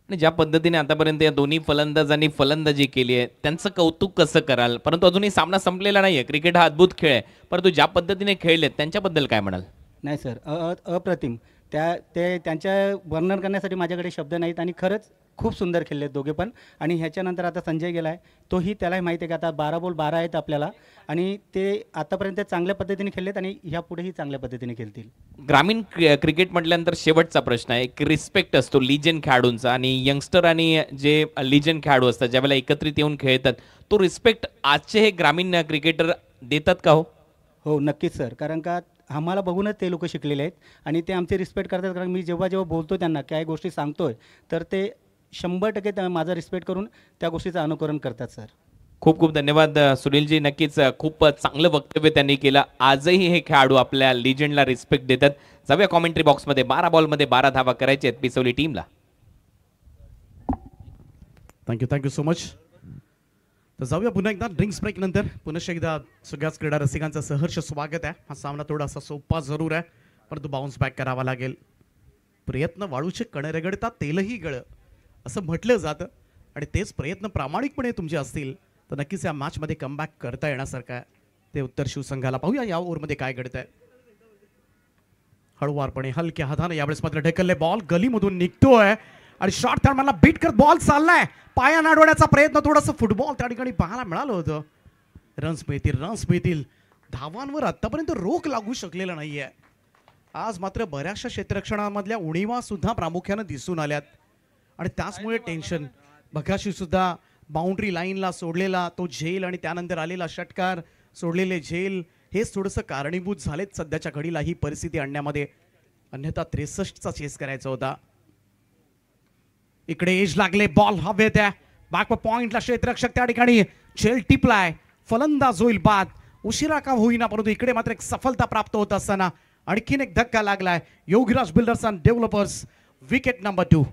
Speaker 1: आणि ज्या पद्धतीने आतापर्यंत या दोन्ही फलंदाजांनी फलंदाजी केली आहे त्यांचं कौतुक कसं कराल? परंतु अजूनही सामना संपलेला नाही आहे, क्रिकेट हा अद्भुत खेळ आहे, परंतु ज्या पद्धतीने खेळलेत त्यांच्याबद्दल काय म्हणाल?
Speaker 7: नाही सर, अप्रतिम. त्यांच्या वर्णन करण्यासाठी माझ्याकडे शब्द नाहीत आणि खरंच खूप सुंदर खेळले दोघे पण. आणि ह्याच्यानंतर आता संजय गेला आहे, तोही त्यालाही माहिती आहे की आता 12 बॉल 12 आहेत आपल्याला, आणि ते आतापर्यंत चांगल्या पद्धतीने खेळलेत आणि ह्यापुढेही चांगल्या पद्धतीने खेळतील.
Speaker 1: ग्रामीण क्रिकेट म्हटल्यानंतर शेवटचा प्रश्न आहे. एक रिस्पेक्ट असतो लिजन खेळाडूंचा, आणि यंगस्टर आणि जे लिजन खेळाडू असतात ज्यावेळेला एकत्रित येऊन खेळतात, तो रिस्पेक्ट आजचे हे ग्रामीण क्रिकेटर देतात का हो?
Speaker 7: हो नक्कीच सर, कारण का आम्हाला बघूनच ते लोक शिकलेले आहेत आणि ते आमचे रिस्पेक्ट करतात. कारण मी जेव्हा जेव्हा बोलतो त्यांना काय गोष्टी सांगतोय, तर ते 100% माझा रिस्पेक्ट करून त्या गोष्टीचं अनुकरण करतात सर.
Speaker 1: खूप खूप धन्यवाद सुनीलजी. नक्कीच खूप चांगलं वक्तव्य त्यांनी केलं. आजही हे खेळाडू आपल्या लिजंडला रिस्पेक्ट देतात. जाऊया कॉमेंट्री बॉक्समध्ये. 12 बॉलमध्ये 12 धावा करायचे आहेत पिसवली टीमला.
Speaker 6: Thank you so much. तर जाऊया पुन्हा एकदा ड्रिंक्स ब्रेक नंतर. पुनश्च एकदा सगळ्याच क्रीडा रसिकांचं सहर्ष स्वागत आहे. हा सामना थोडासा सोपा जरूर आहे, परंतु बाउन्स बॅक करावा लागेल. प्रयत्न वाळूचे कण रगडता तेलही गळ असं म्हटलं जातं, आणि तेच प्रयत्न प्रामाणिकपणे तुमचे असतील तर नक्कीच या मॅचमध्ये कमबॅक करता येण्यासारखं आहे. ते उत्तर शिवसंघाला. पाहूया या ओव्हरमध्ये काय घडतंय. हळूवारपणे हलक्या हाताने यावेळेस मात्र ढकलले बॉल गलीमधून निघतोय, आणि शॉर्ट थर्ड मला बीट करत बॉल चाललाय. पाया नाडवण्याचा प्रयत्न, थोडंसं फुटबॉल त्या ठिकाणी पाहायला मिळालं होतं. रन्स मिळतील. धावांवर आतापर्यंत रोख लागू शकलेला नाहीये. आज मात्र बऱ्याचशा क्षेत्ररक्षणामधल्या उणीवा सुद्धा प्रामुख्याने दिसून आल्यात, आणि त्याचमुळे टेन्शन. बघाशी सुद्धा बाउंड्री लाईनला सोडलेला तो झेल आणि त्यानंतर आलेला षटकार, सोडलेले झेल, हेच थोडंसं कारणीभूत झालेत सध्याच्या घडीला ही परिस्थिती आणण्यामध्ये. अन्यथा 63चा चेस करायचा होता. इकडे एज लागले, बॉल हवेत आहे. बॅक पॉइंटला क्षेत्ररक्षक त्या ठिकाणी झेल टिपलाय. फलंदाज होईल बाद. उशिरा का होईना, परंतु इकडे मात्र एक सफलता प्राप्त होत असताना आणखीन एक धक्का लागलाय. Yogiraj builders and developers, wicket number 2.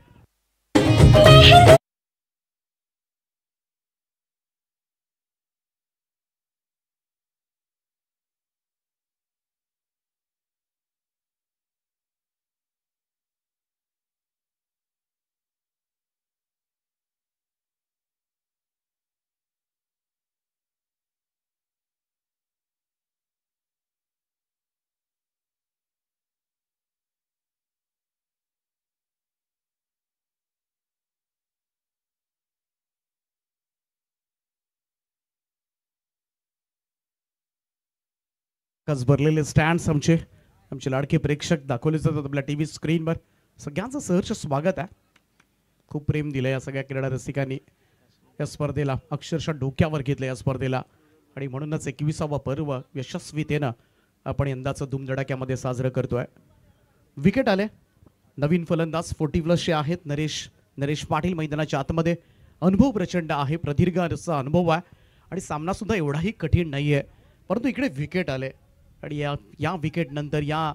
Speaker 6: भरलेले स्टँड्स आमचे लाडके प्रेक्षक दाखवले जातात आपल्या टीव्ही स्क्रीनवर. सगळ्यांचं सहर्ष स्वागत आहे. खूप प्रेम दिलं या सगळ्या क्रीडा रसिकांनी या स्पर्धेला. अक्षरशः डोक्यावर घेतलं या स्पर्धेला, आणि म्हणूनच 21वा पर्व यशस्वीतेनं आपण यंदाचं धूमधडाक्यामध्ये साजरं करतोय. विकेट आले. नवीन फलंदाज 40+ आहेत. नरेश पाटील मैदानाच्या आतमध्ये. अनुभव प्रचंड आहे, प्रदीर्घ असा अनुभव आहे, आणि सामना सुद्धा एवढाही कठीण नाहीये. परंतु इकडे विकेट आले, आणि या विकेट नंतर, या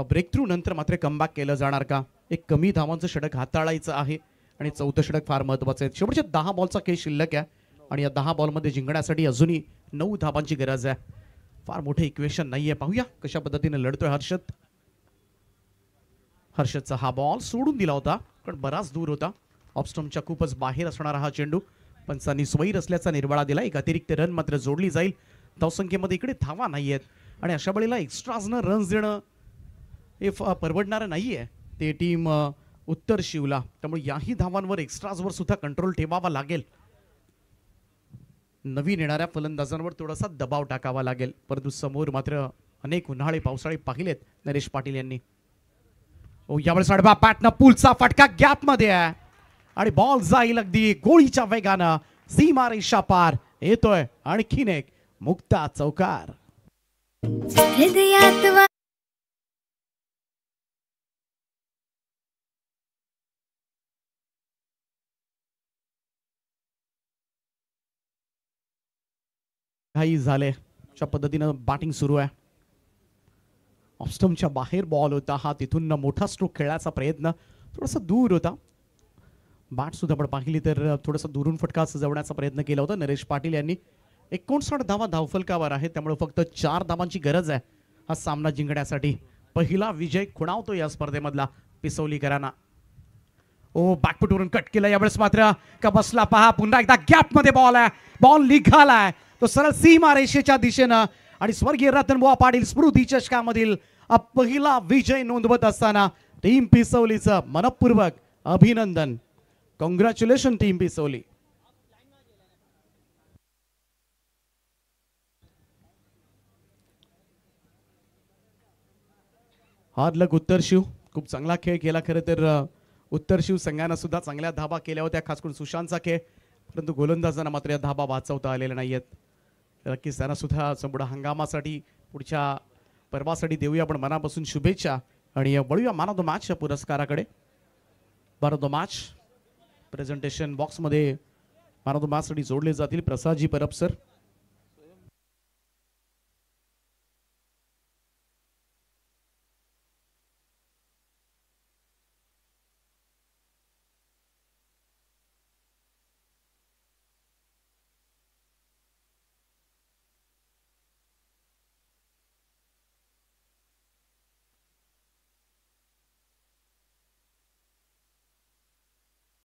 Speaker 6: ब्रेक थ्रू नंतर मात्र कमबॅक केलं जाणार का? एक कमी धावांचं षटक हाताळायचं आहे, आणि 4थं षटक फार महत्त्वाचं आहे. शेवटच्या 10 बॉलचा खेळ शिल्लक आहे, आणि या 10 बॉलमध्ये जिंकण्यासाठी अजूनही 9 धावांची गरज आहे. फार मोठं इक्वेशन नाहीये. पाहूया कशा पद्धतीने लढतोय हर्षदचा हा बॉल सोडून दिला होता, पण बराच दूर होता. ऑफस्टम्पच्या खूपच बाहेर असणारा हा चेंडू. पंचांनी स्वैर असल्याचा निर्वाळा दिला. एक अतिरिक्त रन मात्र जोडली जाईल. धावसंख्येमध्ये इकडे धावा नाही आहेत, आणि अशा वेळेला एक्स्ट्राजनं रन्स देणं हे परवडणारं नाही आहे ते टीम उत्तर शिवला. त्यामुळे याही धावांवर एक्स्ट्राजवर सुद्धा कंट्रोल ठेवावा लागेल. नवीन येणाऱ्या फलंदाजांवर थोडासा दबाव टाकावा लागेल. परंतु समोर मात्र अनेक उन्हाळे पावसाळे पाहिलेत नरेश पाटील यांनी. यावेळेस आडवा पॅटनं पुलचा फटका गॅपमध्ये आहे, आणि बॉल जाईल अगदी गोळीच्या वेगानं सीमारेषा पार. येतोय आणखीन एक मुक्ता चौकार. काही झाले अशा पद्धतीनं बॅटिंग सुरू आहे. ऑफस्टम्पच्या बाहेर बॉल होता हा. तिथून मोठा स्ट्रोक खेळायचा प्रयत्न थोडासा दूर होता. बॅट सुद्धा आपण पाहिली तर थोडासा दुरून फटका सजवण्याचा प्रयत्न केला होता नरेश पाटील यांनी. 59 धावा धावफलकावर आहे, त्यामुळे फक्त 4 धावांची गरज आहे हा सामना जिंकण्यासाठी. पहिला विजय खुणावतो या स्पर्धेमधला पिसवलीकरांना. बॅकफुटवरून कट केला. यावेळेस मात्र का बसला पहा. पुन्हा एकदा गॅप मध्ये बॉल आहे. बॉल निघालाय तो सरळ सीमा रेषेच्या दिशेनं, आणि स्वर्गीय रतनबुवा पाटील स्मृती चषकामधील पहिला विजय नोंदवत असताना टीम पिसवलीचं मनपूर्वक अभिनंदन. Congratulation team Pisavli. Hard luck उत्तर शिव, खूप चांगला खेळ केला. खरं तर उत्तर शिव संघानं सुद्धा चांगल्या धाबा केल्या होत्या, खास करून सुशांतचा खेळ, परंतु गोलंदाजांना मात्र या धाबा वाचवता आलेल्या नाहीयेत. नक्कीच त्यांना सुद्धा संपूर्ण हंगामासाठी पुढच्या पर्वासाठी देऊया आपण मनापासून शुभेच्छा. आणि वळूया मॅन ऑफ द मॅचच्या पुरस्काराकडे. Man of the match presentation बॉक्समध्ये मॅन ऑफ द मॅचसाठी जोडले जातील प्रसादजी परब सर.